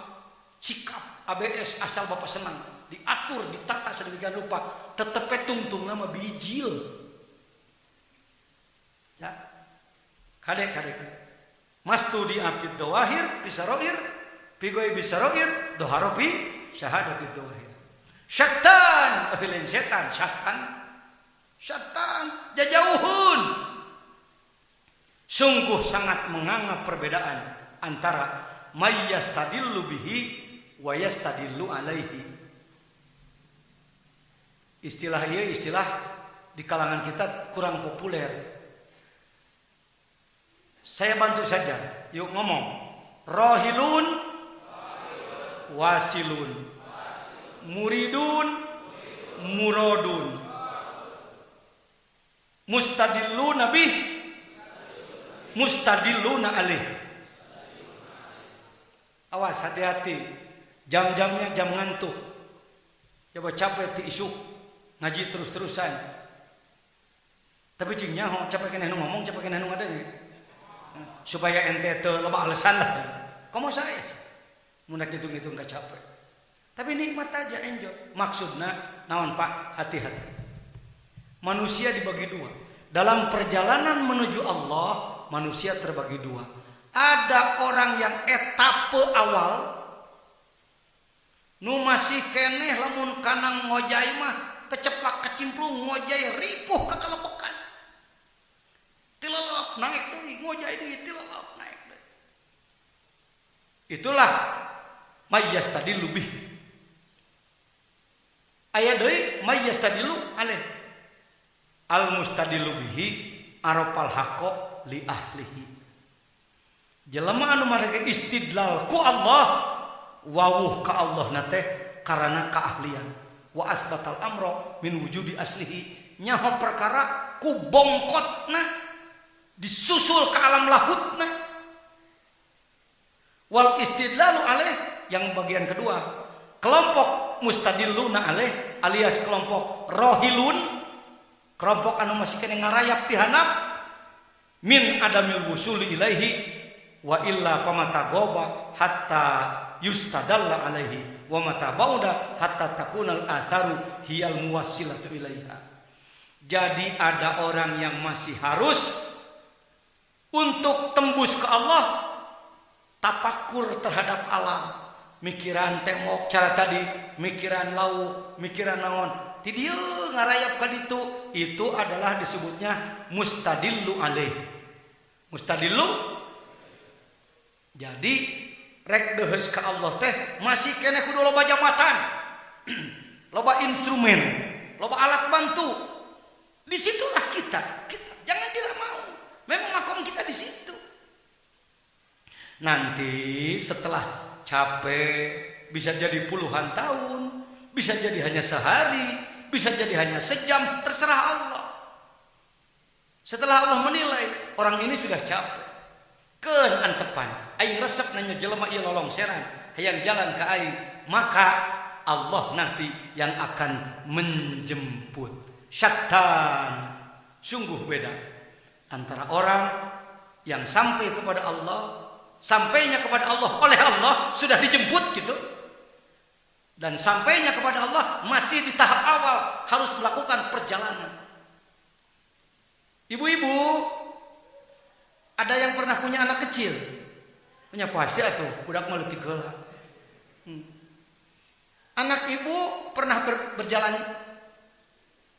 sikap ABS asal bapak senang, diatur, ditata sedemikian rupa, tetep tungtung nama bijil. Ya, kadek. Mastu di apit doahir bisa roir, pigoi bisa roir, doharopi syahadati doahir. Syaitan, lain setan, syaitan, jajauhun. Sungguh sangat menganggap perbedaan antara mayyastadillu bihi wa yastadillu alaihi. Istilah ieu istilah di kalangan kita kurang populer. Saya bantu saja. Yuk ngomong. Rohilun, wasilun, muridun, murodun, mustadilluna bih, mustadilluna alih. Awas, hati-hati. Jam-jamnya jam ngantuk. Coba capek ti isuk ngaji terus-terusan. Tapi cingnya capek kena ngomong, capek kena ngada supaya ente teu loba alasan lah. Komo saya mun hitung-hitung ka capek. Tapi nikmat aja enjoy. Maksudna naon Pak? Hati-hati. Manusia dibagi dua. Dalam perjalanan menuju Allah, manusia terbagi dua. Ada orang yang etape awal nu masih keneh lamun kanang ngojai mah keceplak kecimplung ngojai ripuh kakalepekan. Tilalap naik deui ngojai deui tilalap naik deui. Itulah mayyastadillu bih. Aya deui mayyastadillu aleh. Al mustadillu bihi arafal haqqo li ahlihi. Jelema anu mareke istidlal ku Allah wawuh ka Allah nate karena keahlian wa asbatal amro min wujudi aslihi nyaho perkara ku bongkotna disusul ke alam lahutna. Wal istidlalu alaih yang bagian kedua, kelompok mustadilluna alaih alias kelompok rohilun, kelompok anu masih kena ngarayap tihanap min adamil wusuli ilaihi wa illa pamatagoba hatta yustadalla alaihi wa mata bauda hatta takunal atharu hiyal muwassilatu ilaiha. Jadi ada orang yang masih harus untuk tembus ke Allah tapakur terhadap alam, mikiran tembok cara tadi, mikiran lauk, mikiran naon ti dieu ngarayap ka ditu, itu adalah disebutnya mustadillu alaih. Mustadillu. Jadi rek deus ka Allah teh masih kene kudu loba jabatan. Loba instrumen, loba alat bantu. Disitulah kita jangan tidak mau. Memang makom kita di situ. Nanti setelah capek bisa jadi puluhan tahun, bisa jadi hanya sehari, bisa jadi hanya sejam, terserah Allah. Setelah Allah menilai orang ini sudah capek, keun antepan, aing resep nanya jelema ieu lolong seran, hayang jalan ke aing, maka Allah nanti yang akan menjemput. Syattan, sungguh beda antara orang yang sampai kepada Allah, sampainya kepada Allah oleh Allah sudah dijemput gitu, dan sampainya kepada Allah masih di tahap awal harus melakukan perjalanan. Ibu-ibu, ada yang pernah punya anak kecil? Punya pasti atuh, budak meuletik heula. Anak ibu pernah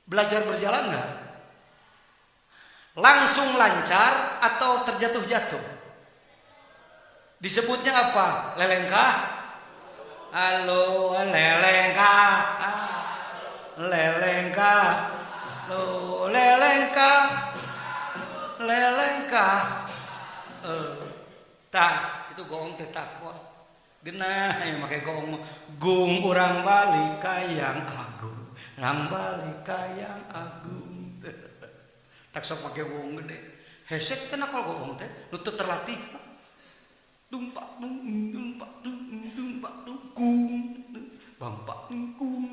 belajar berjalan enggak? Langsung lancar atau terjatuh-jatuh? Disebutnya apa? Lelengkah? Halo, lelengkah. Lelengkah. Lo lelengkah. Lelengkah. Tah, itu goong teh takon. Genah aya make goong. Gung urang balik ka yang agung. Urang balik ka yang agung. Tak sok make goong gede. Hesek teh nakal goong teh, nu teu terlatih. Dumpak dumpak dumpak kung bampak kung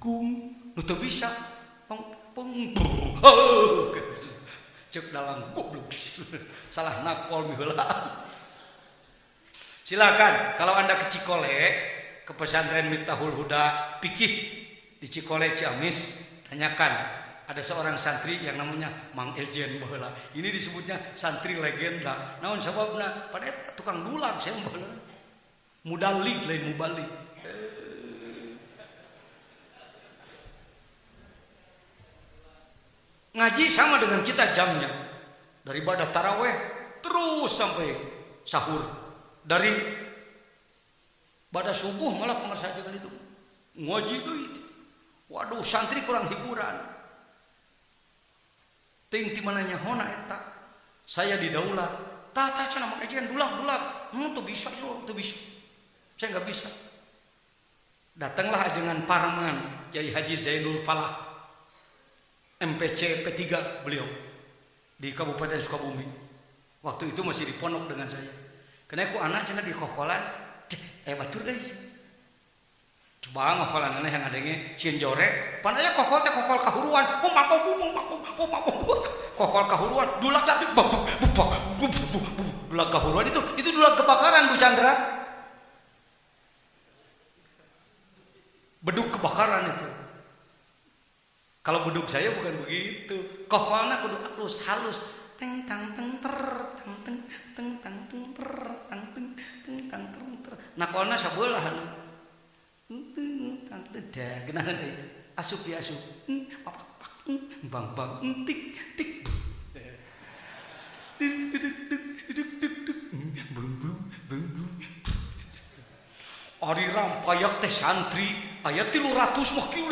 kung lu tuh bisa peng cek dalam goblok salah nakol miheulah. Silakan kalau Anda ke Cikole, ke pesantren Miftahul Huda Fikih di Cikole Ciamis, tanyakan. Ada seorang santri yang namanya Mang Ejen baheula. Ini disebutnya santri legenda. Naon sababna? Pada tukang dulang saya baheula. Mudalik lain mubalik. Ngaji sama dengan kita jamnya. Dari ibadah taraweh terus sampai sahur. Dari ibadah subuh malah pengersakan itu. Ngaji deui. Waduh, santri kurang hiburan. Ting ti mananya hona eta saya didaulat tata cenah makajian dulag tuh bisa tuh bisa saya nggak bisa. Datanglah ajengan Parman Kiai Haji Zainul Falah MPC P3 beliau di Kabupaten Sukabumi. Waktu itu masih di pondok dengan saya. Karena aku anak cenah di kokolan batur deui. Coba ngafalan yang adanya cieun jore, pan aya kokol teh kokol kahuruan, kokol kahuruan, dulak dah dulak kahuruan itu dulak kebakaran Bu Chandra. Beduk kebakaran itu. Kalau beduk saya bukan begitu. Kokolna kudu halus, teng tang teng ter, teng teng teng tang teng ter, tang teng teng tang ter. Nakolna sabeulah dah kenapa asup ya asup bang tik tik ari rampayak teh santri aya 300 mah kieu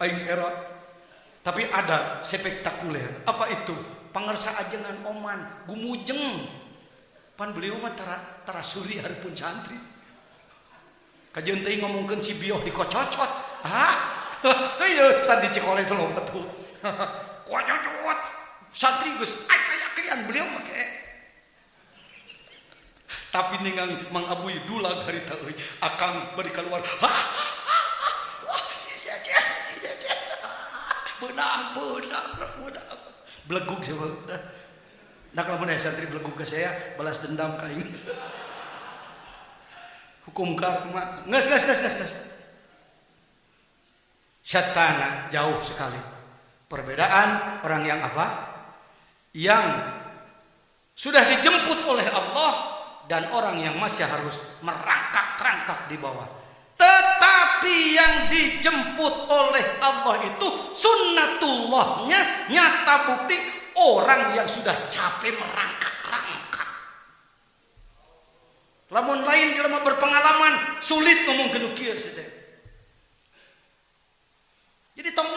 aing era. Tapi ada spektakuler. Apa itu? Pangersa ajengan oman gumujeng pan beliau mah tara suri hareupeun santri. Kajian teh ngomongkeun si bioh dikococot. Tuh ya tadi Cikole itu lompat tuh. Kuat santri Gus, ay kayak beliau pakai. Tapi ningang Mang Abuy dulang hari tahu akang beri keluar. Benang. Belegug siapa? Nak lamun santri belegug ke saya, balas dendam ka aing. Hukum karma. Nges. Syatana jauh sekali. Perbedaan orang yang apa? Yang sudah dijemput oleh Allah dan orang yang masih harus merangkak-rangkak di bawah. Tetapi yang dijemput oleh Allah itu sunnatullahnya nyata bukti orang yang sudah capek merangkak-rangkak. Lamun lain jelema berpengalaman sulit ngomong kenu kieu teh. Jadi tong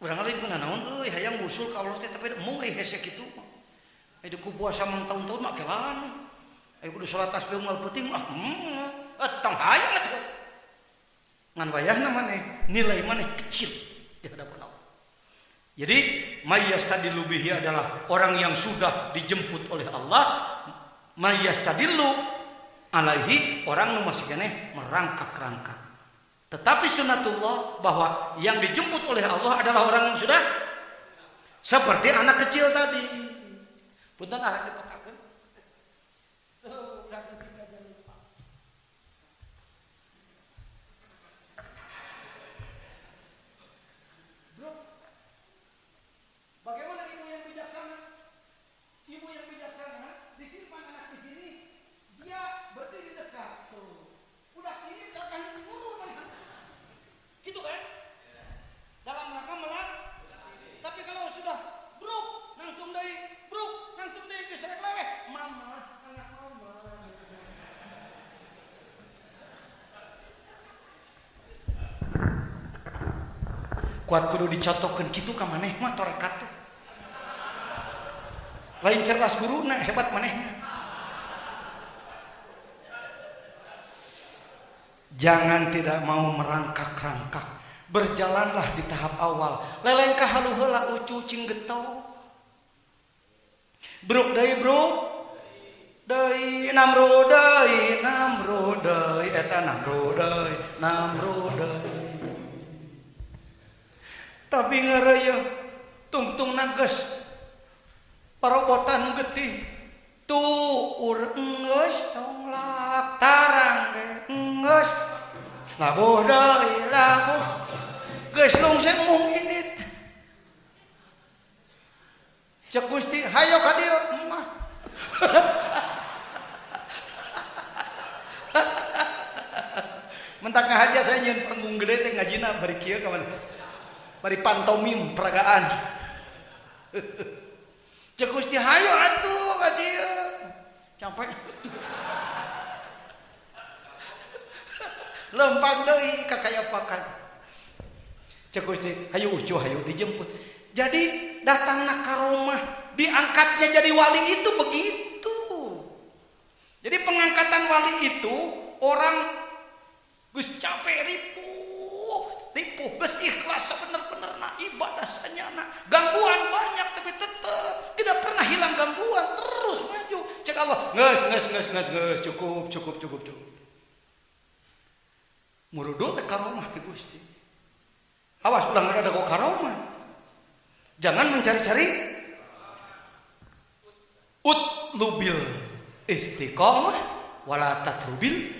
urang lain kuna naon euy hayang usul ka Allah teh tapi mung hese kitu. Aya ku puasa mang tahun-tahun mah kelan. Aya kudu salat tasbih moal penting mah tong hayang atuh. Ngan wayahna maneh nilai maneh kecil di hadapan Allah. Jadi mayyastadilu bihi adalah orang yang sudah dijemput oleh Allah, mayyastadilu alaihi orang nu masih keneh merangkak-rangkak. Tetapi sunnatullah bahwa yang dijemput oleh Allah adalah orang yang sudah seperti anak kecil tadi. Punten arek dipakakeun. Bro, bagaimana ibu yang bijaksana? Ibu yang bijaksana disimpan anak di sini, dia berdiri dekat tuh. Udah ini kakak mundur mana? Gitu kan? Dalam rangka melat. Tapi kalau sudah bruk nangtung deui diserek leweh, mama, anak mama. Kuat kudu dicontohkeun kitu ka maneh mah torekat teh. Lain cerdas guruna hebat manehna. Jangan tidak mau merangkak-rangkak. Berjalanlah di tahap awal. Lelengkah halu heula ucu cing getol. Bruk deui bruk. Deui namro deui eta namro deui. Tapi ngareuyeun tungtung nages. Parobotan getih. Tu urenggeus tonglak tarang geus. Labuh deui labuh. Geus lungseng mung indit. Cek Gusti, hayo ka dieu mah. Mentak ngahaja saya nyeun panggung gede teh ngajina bari kieu ka mana? Bari pantomim peragaan. Cek Gusti, hayo atuh ka dieu. Capek. Lempang deui ka kayapakan. Cek Gusti, hayu ucu hayu dijemput. Jadi datangna ka rumah, diangkatnya jadi wali itu begitu. Jadi pengangkatan wali itu orang geus capek ripuh, geus ikhlas sebener-benerna ibadah sanyana. Gangguan banyak tapi tetap tidak pernah hilang gangguan, terus maju. Cek Allah, geus cukup. Murudul teh ka rumah teh Gusti. Awas ulang ada kok karomah. Jangan mencari-cari utlubil istiqomah wala tatlubil.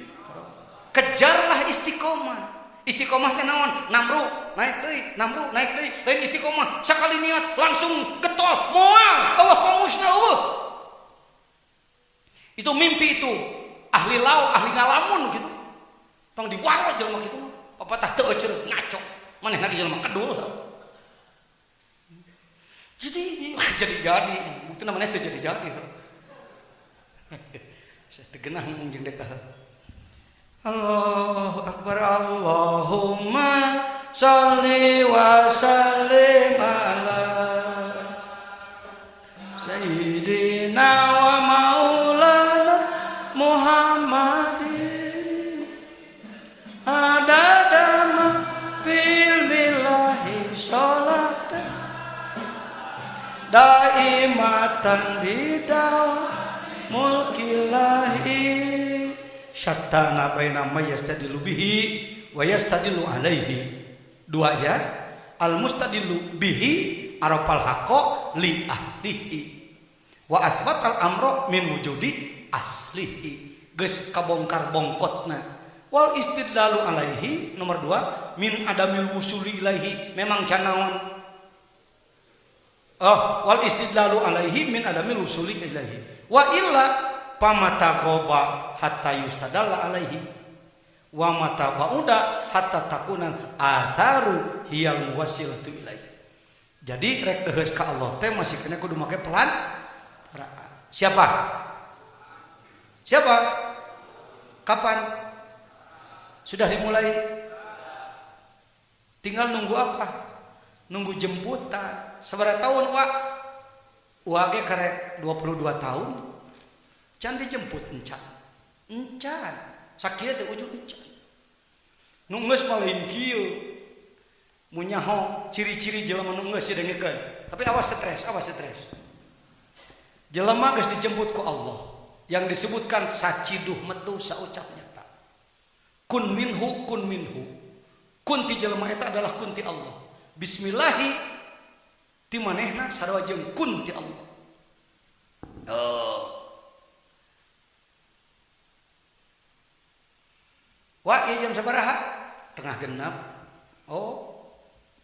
Kejarlah istiqomah. Istiqomah teh naon? Namru naik deui. Lain istiqomah sakali niat langsung getol moal eueuh komusna eueuh. Itu mimpi itu. Ahli lau, ahli ngalamun gitu. Tong diwaro jelema kitu. Papatah teu eceur ngaco. Manehna ge jelema kedul. Jadi. Itu namanya teu jadi. Saya tegenah ngomong jeung deka. Allahu Akbar, Allahumma sholli wa sallim ala Sayyidina wa maulana Muhammadin adada ma fi rahmatan bidawa mulkilahi syattana baina may yastadilu bihi wa yastadilu alaihi. Dua ya, al mustadilu bihi arafal haqqo li ahlihi wa asbatal amro min wujudi aslihi. Geus kabongkar bongkotna. Wal istidlalu alaihi nomor 2 min adamil wusuli ilaihi memang canaon. Wal istidlalu alaihi min adamil wusuli ilaihi. Wa illa pamata goba hatta yustadalla alaihi wa mata bauda hatta takunan atharu hiyal wasilatu ilaihi. Jadi rek deus ka Allah teh masih kena kudu make pelan. Siapa? Siapa? Kapan? Sudah dimulai. Tinggal nunggu apa? Nunggu jemputan. Sabaraha tahun wa? Wa ge karek 22 tahun. Can dijemput encan. Encan. Sakieu teh ujug encan. Nu geus mah lain kieu. Mun nyaho ciri-ciri jelema nu geus didengekeun. Tapi awas stres, awas stres. Jelema geus dijemput ku Allah. Yang disebutkan saciduh metu saucapnya. Kun minhu kun minhu. Kun ti jelema eta adalah kun ti Allah. Bismillahi ti manehna sarua jeung kun ti Allah. Wa ieu jam sabaraha? Tengah genap.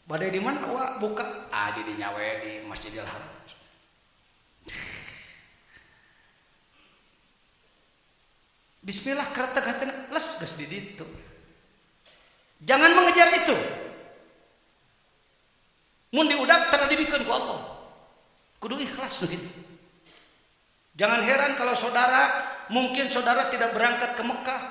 Bade di mana wa buka? Di dinya we di Masjidil Haram. Bismillah keretek-keretek les geus di ditu. Jangan mengejar itu. Mun diudak tara dibikeun ku Allah. Kudu ikhlas gitu. Jangan heran kalau mungkin saudara tidak berangkat ke Mekah.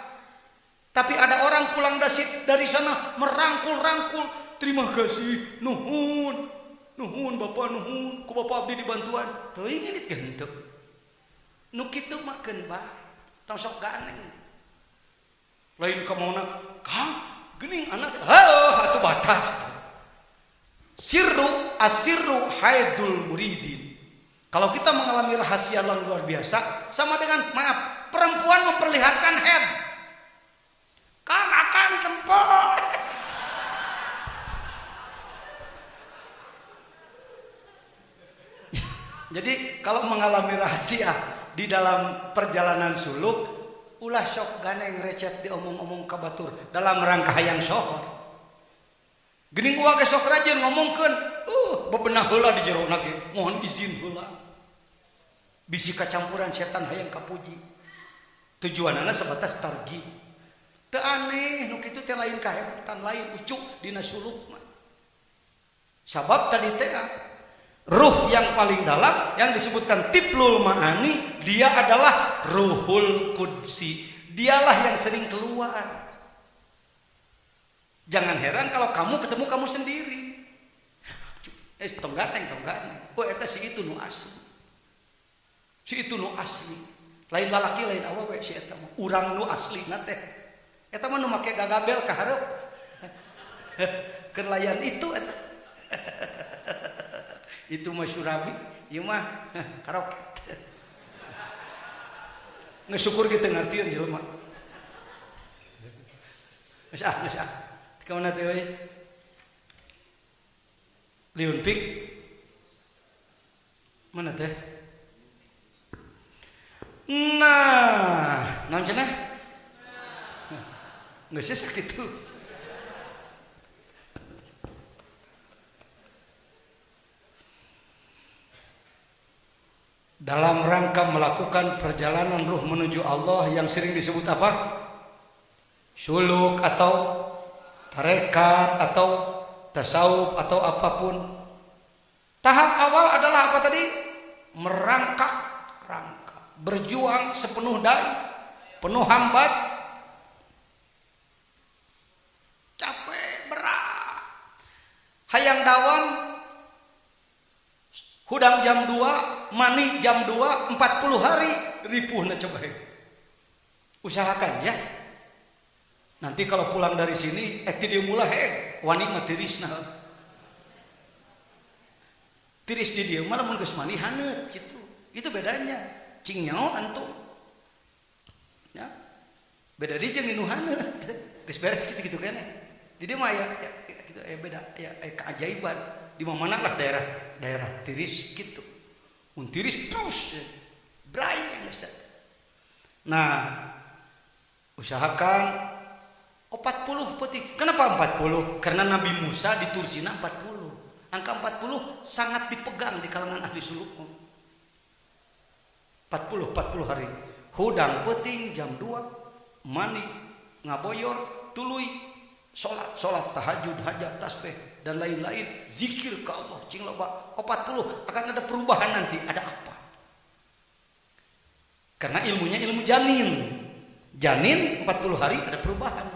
Tapi ada orang pulang dari sana merangkul-rangkul, terima kasih, nuhun Bapak nuhun, ku Bapak abdi dibantuan. Teuing ngeulit geunteu. Nu kitu mah keun bae. Tong sok ganeng. Lain kamauna, Kang, geuning anak. Atuh batas. Asirru haidul muridin. Kalau kita mengalami rahasia yang luar biasa, sama dengan perempuan memperlihatkan head. Kang akan tempot. Jadi kalau mengalami rahasia di dalam perjalanan suluk, ulah sok ganeng recet diomong-omong ka batur dalam rangka hayang sohor. Geuning ulah ge sok rajin ngomongkeun, bebenah heula di jero na ge, mohon izin heula. Bisi kacampuran setan hayang kapuji. Tujuanana sebatas targi. Teu aneh nu kitu teh lain kahebatan, lain ucuk dina suluk mah. Sabab tadi teh ruh yang paling dalam yang disebutkan tiplul ma'ani, dia adalah ruhul qudsi. Dialah yang sering keluar. Jangan heran kalau kamu ketemu kamu sendiri. Tong ganeng. Eta si itu nu asli. Si itu nu asli. Lain lalaki lain awewe si eta mah. Urang nu asli na teh. Eta mah nu make gagabel ka hareup. Keur layan itu eta. Itu mah surabi, ieu mah karaoke. Ngesyukur kita ngartieun jelema. Geus ah. Kamana teh we? Liun pik. Mana teh? Nah, naon cenah? Geus sakitu. Dalam rangka melakukan perjalanan ruh menuju Allah yang sering disebut apa? Suluk atau tarekat atau tasawuf atau apapun. Tahap awal adalah apa tadi? Merangkak, berjuang sepenuh daya, penuh hambat, capek berat. Hayang dawam hudang jam 2, mani jam 2, 40 hari ripuhna coba. Usahakan ya. Nanti kalau pulang dari sini dia mulai wani mah tirisna. Tiris di dieu mah mun geus mani haneut kitu. Itu bedanya. Cing nyaho antum. Ya. Beda di jeung nuhana. Geus beres gitu-gitu kan. Di dia mah ya gitu beda ya keajaiban. Di mana lah daerah tiris gitu. Mun tiris terus brai yang Ustaz. Nah, usahakan 40 peti. Kenapa 40? Karena Nabi Musa di Tursina 40. Angka 40 sangat dipegang di kalangan ahli suluk. 40 hari. Hudang peting jam 2, mandi, ngaboyor, tuluy, salat tahajud, hajat, tasbih dan lain-lain, zikir ke Allah, cing loba 40 akan ada perubahan nanti. Ada apa? Karena ilmunya ilmu janin. Janin 40 hari ada perubahan.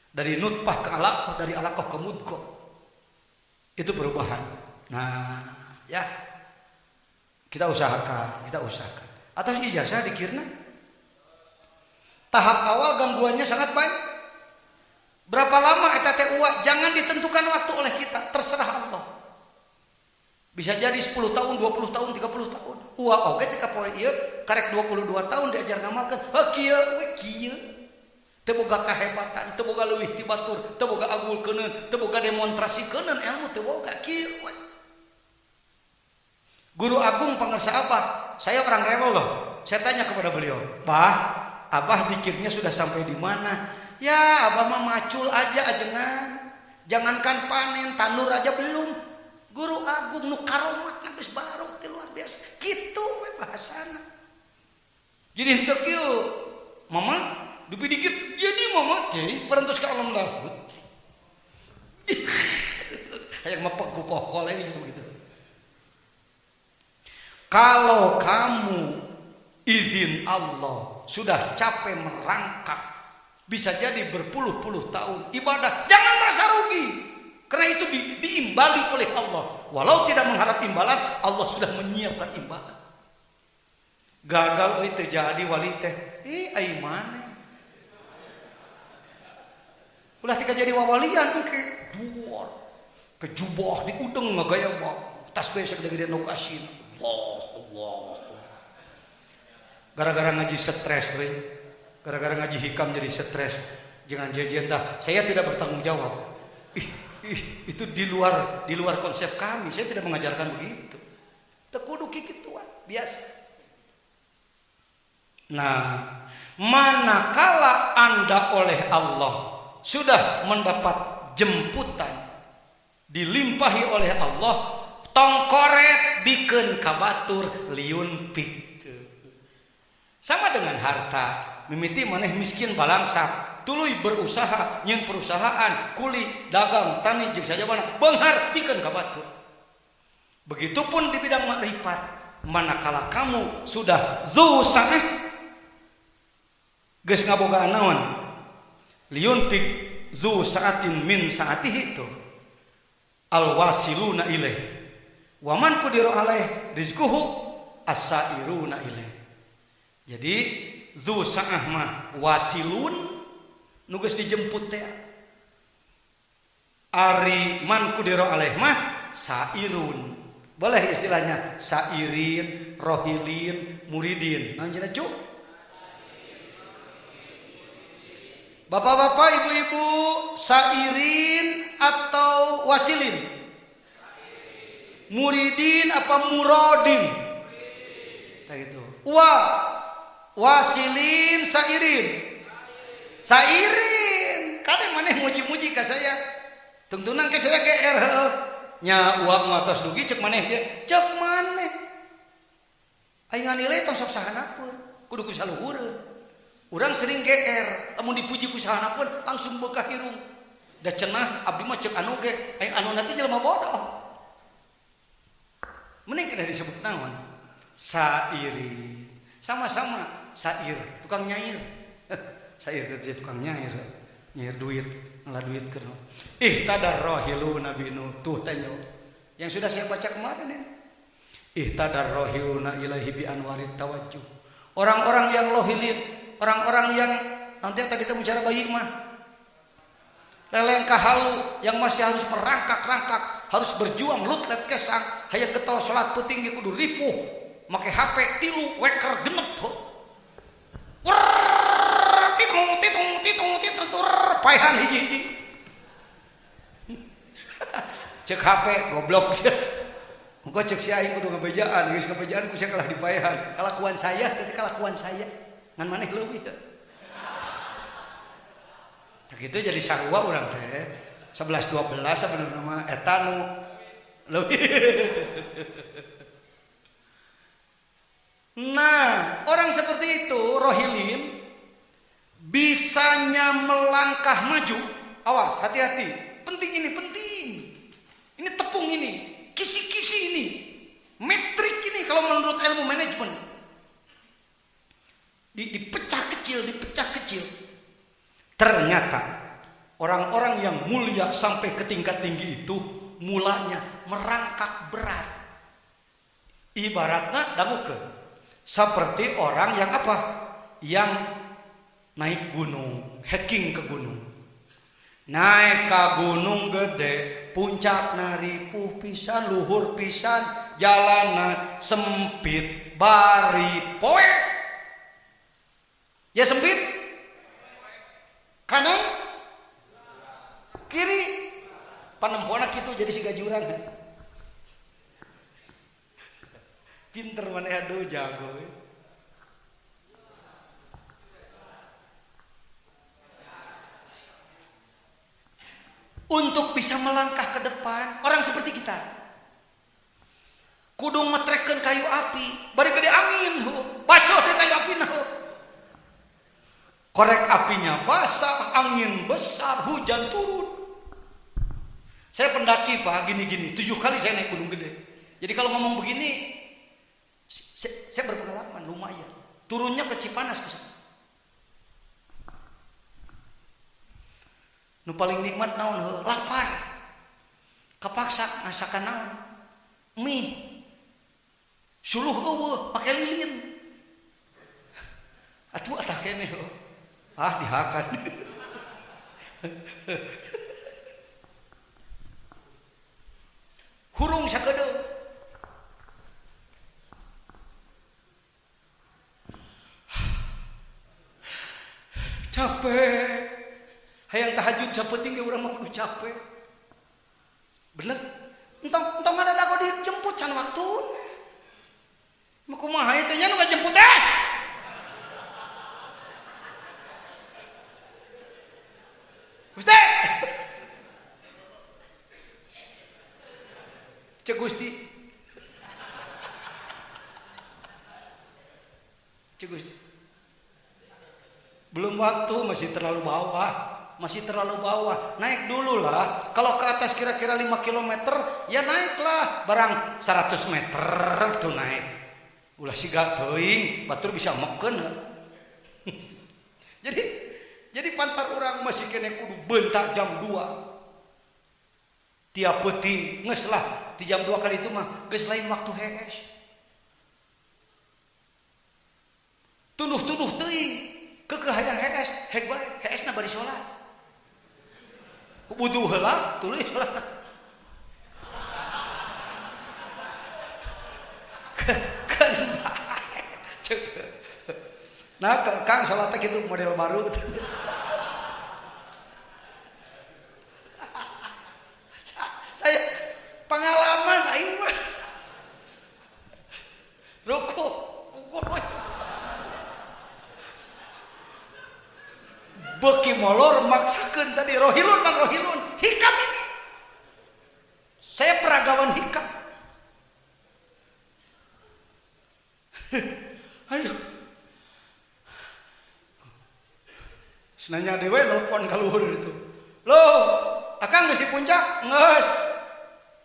Dari nutfah ke alaqah, dari alaqah ke mudghah. Itu perubahan. Nah, ya. Kita usahakan. Atas ijazah dikirna. Tahap awal gangguannya sangat banyak. Berapa lama eta teh uwa? Jangan ditentukan waktu oleh kita, terserah Allah. Bisa jadi 10 tahun, 20 tahun, 30 tahun. Uwa oge tika poe ieu karek 22 tahun diajar ngamalkeun. Heuh kieu we kieu. Teu boga kahebatan, teu boga leuwih ti batur, teu boga agulkeuneun, teu boga demonstrasikeun ilmu teu boga kieu we. Guru Agung pangarsa Abah, saya orang rewel loh. Saya tanya kepada beliau, "Bah, Abah zikirnya sudah sampai di mana?" "Ya, Abah mah macul aja ajengan. Jangankan panen, tandur aja belum." Guru Agung nu karomat geus barok teh luar biasa. Kitu we bahasana. Jadi henteu kieu. Mama dupi dikit jadi mama teh parantos ka alam laut. Hayang mapek ku kokol we gitu. Kalau kamu izin Allah sudah capek merangkak, bisa jadi berpuluh-puluh tahun ibadah, jangan merasa rugi. Karena itu diimbali oleh Allah. Walau tidak mengharap imbalan, Allah sudah menyiapkan imbalan. Gagal itu terjadi wali teh, ai mana? Ulah tika jadi wawalian ke duor, ke jubah di udeng ngagaya bawa tas besek gede nu asin. Allah. Gara-gara ngaji stres we. Gara-gara ngaji hikam jadi stres. Jangan jejen tah. Saya tidak bertanggung jawab. Itu di luar konsep kami. Saya tidak mengajarkan begitu. Tekudu kikituan biasa. Nah, manakala Anda oleh Allah sudah mendapat jemputan, dilimpahi oleh Allah, tongkoret bikeun ka batur liun pikeun. Sama dengan harta, mimiti maneh miskin balangsak. Tuluy berusaha nyeun perusahaan, kuli, dagang, tani jeung sajabana beunghar pikeun ka batur. Begitupun di bidang makrifat, manakala kamu sudah zu sa'ah geus ngabogaan naon? Liun pik zu sa'atin min sa'atihi itu. Al wasiluna ilaih. Wa man qudira alaih rizquhu as-sairuna ilaih. Jadi zu sa'ah mah wasilun nu geus dijemput teh. Ari man qudira alaih mah sairun. Boleh istilahnya sairin, rohilin, muridin. Naon cenah cu? Bapak-bapak, ibu-ibu, sairin atau wasilin? Muridin apa murodin? Kayak gitu. Wasilin, sairin. Sairin. Kadang maneh muji-muji ka saya. Tungtunan ke saya GR heuh. Nya uang matos dugi cek maneh ge. Cek maneh. Aing nganilai tong sok sahanapeun. Kudu ku saluhureun. Urang sering GR, lamun dipuji ku sahanapeun langsung bekah hirung. Da cenah abdi mah cek anu ge, aing anu nanti jelema bodoh. Mending kada disebut naon? Sairi. Sama-sama sair, tukang nyair. Sair teh tukang nyair. Nyair duit, ngalah duit keur. Ihtadarrohiluna binu tuh tanyo. Yang sudah saya baca kemarin ya. Ihtadarrohiluna ilahi bi anwarit tawajjuh. Orang-orang yang lohilin, orang-orang yang nanti tadi kita bicara bayi mah lelengkah halu yang masih harus merangkak-rangkak, harus berjuang lutlet kesang, hayang getol salat peuting ge kudu ripuh make HP tilu weker genep titung paehan hiji-hiji cek HP goblok muka cek si aing kudu ngabejaan geus ngabejaan ku sia kalah dipaehan kalakuan saya teh kalakuan saya ngan maneh leuwih nah kitu jadi sarua urang teh 11 12 sebenarnya mah eta nu leuwih. Nah, orang seperti itu rohilin bisanya melangkah maju. Awas, hati-hati. Penting ini, penting. Ini tepung ini, kisi-kisi ini, metrik ini kalau menurut ilmu manajemen. Dipecah kecil. Ternyata orang-orang yang mulia sampai ke tingkat tinggi itu mulanya merangkak berat. Ibaratnya dagukeun seperti orang yang apa? Yang naik gunung, hiking ke gunung. Naik ke gunung gede, puncak ripuh pisan, luhur pisan, jalanna sempit, bari poe. Ya sempit. Kanan, kiri, panempona kitu jadi siga jurang. Pinter mana aduh jago. Untuk bisa melangkah ke depan, orang seperti kita kudu ngetrekeun kayu api, bari gede angin basah deh kayu api korek apinya basah, angin besar, hujan turun. Saya pendaki Pak, gini-gini 7 kali saya naik gunung gede. Jadi kalau ngomong begini saya berpengalaman lumayan. Turunnya ke Cipanas ke sana. Nu paling nikmat naon? Lapar. Kapaksa masakan naon? Mie. Suluh eueuh pake lilin. Atuh atah keneh dihakan. Hurung sakedeung. Capek. Hayang tahajud sapeting ge urang mah kudu capek. Bener? Entong ada dago dijemput can waktuna. Mah kumaha ieu teh nya nu ngajemput Gusti. Cek Gusti. Cek Gusti. Belum waktu, masih terlalu bawah, naik dulu lah. Kalau ke atas kira-kira 5 km ya naiklah, barang 100 meter tuh naik. Ulah siga teuing, batur bisa meken. jadi pantar orang masih kene kudu bentak jam 2. Tiap peuting geus lah di jam 2 kali itu mah geus lain waktu hees. Tunduh teuing. Kekeh hayang hees, hek bae, heesna bari salat. Wudu heula, tuluy salat. Kan bae. Nah, Kang salat teh kitu model baru. Saya pengalaman aing mah. Ruku, beki molor maksakeun tadi rohilun hikam ini. Saya peragawan hikam. Aduh. Senanya dewe nelpon ka luhur itu. Loh, akang geus di puncak? Geus.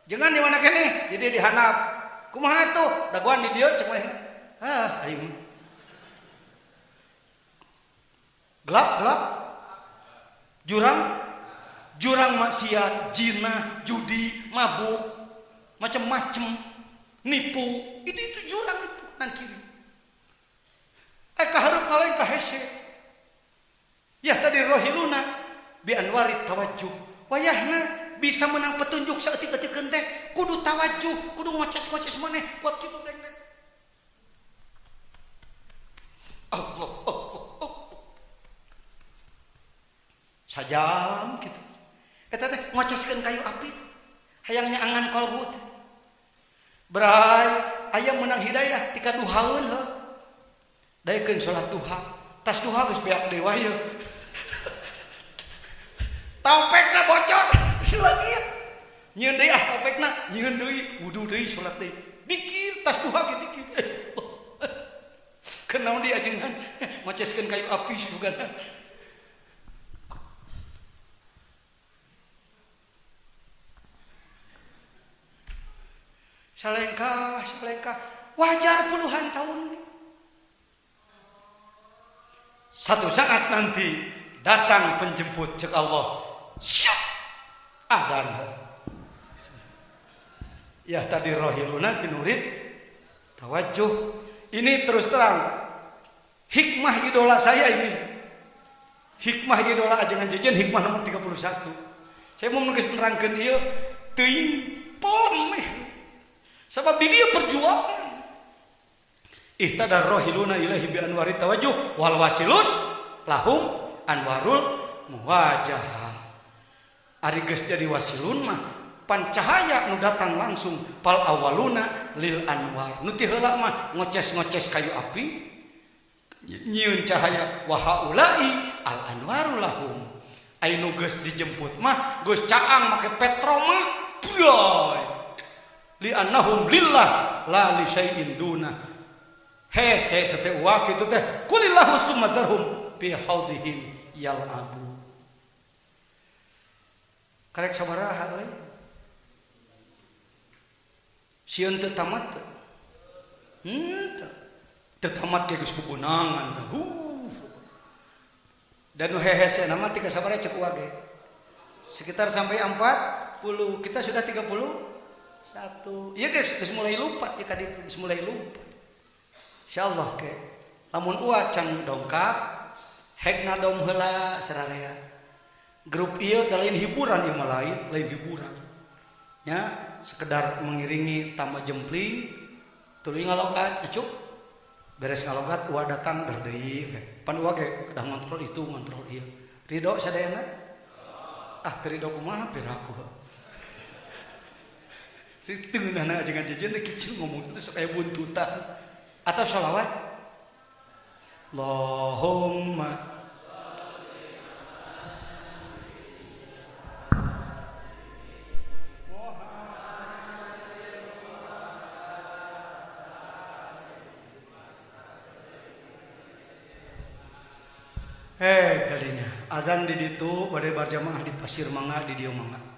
Jangan di mana kene? Jadi di handap. Kumaha tuh? Dagoan di dieu cek mah. Ayo. Gelap. Jurang maksiat, zina, judi, mabuk, macam-macam, nipu. Itu jurang itu nan kiri. Kahareup ngalain ka hese. Ya tadi rohiluna bi anwarit tawajjuh. Wayahna bisa menang petunjuk saeutik-eutikeun teh kudu tawajjuh, kudu ngoces-ngoces maneh kuat kitu teh. sajam gitu. Eta teh ngoceskeun kayu api. Hayangnya angan kalbu teh. Berai aya menang hidayah tika duhaeun heuh. Daekeun salat duha. Tas duha geus beak deui wah ieu. Taupekna bocor. Silangit. Nyieun deui taupekna, nyieun deui, wudu deui salat deui. Dikir tas duha ge dikir. Kenaon dia ajengan ngoceskeun kayu api sugana. Salengkah, wajar puluhan tahun. Satu saat nanti datang penjemput cek Allah. Syap, adzan. Ya tadi rohiluna binurid tawajuh. Ini terus terang hikmah idola saya ini. Hikmah idola ajengan jejen hikmah nomor 31. Saya mau nulis nerangkeun ieu teuing polemeh. Sebab di dia perjuangan. Ihtadar rohiluna ilahi bi anwari tawajuh wal wasilun lahum anwarul muwajahah. Ari geus jadi wasilun mah pancahaya nu datang langsung pal awaluna lil anwar. Nu ti heula mah ngoces-ngoces kayu api nyieun cahaya wa haula'i al anwaru lahum. Anu geus dijemput mah geus caang make petromak. Boy. Li annahum lillah la li syai'in duna. Hese teh wa kitu teh kulillahu sumadarhum fi haudihim yal'abu. Karek sabaraha we? Sieun teu tamat teu. Teu tamat ge geus kubeunangan teh. Dan nu hehese nama tika sabaraha cek wa ge? Sekitar sampai 40, kita sudah 31. Iya guys, geus mulai lupa tika ditu, geus mulai lupa. Insyaallah ke lamun ua can dongkap hekna dom heula sararea. Grup ieu da lain hiburan ieu mah lain hiburan. Ya, sekedar mengiringi tamba jempling tuluy ngalogat acuk. Beres ngalogat ua datang der deui. Pan ua ge kedah ngontrol itu, ngontrol ieu. Ridho sadayana? Ah, teu ridho kumaha piraku. Tengah jangan jajan teh kecil ngomong itu supaya buntutan atau sholawat Allahumma kalinya azan di ditu bade berjamaah di pasir mangga di dieu mangga.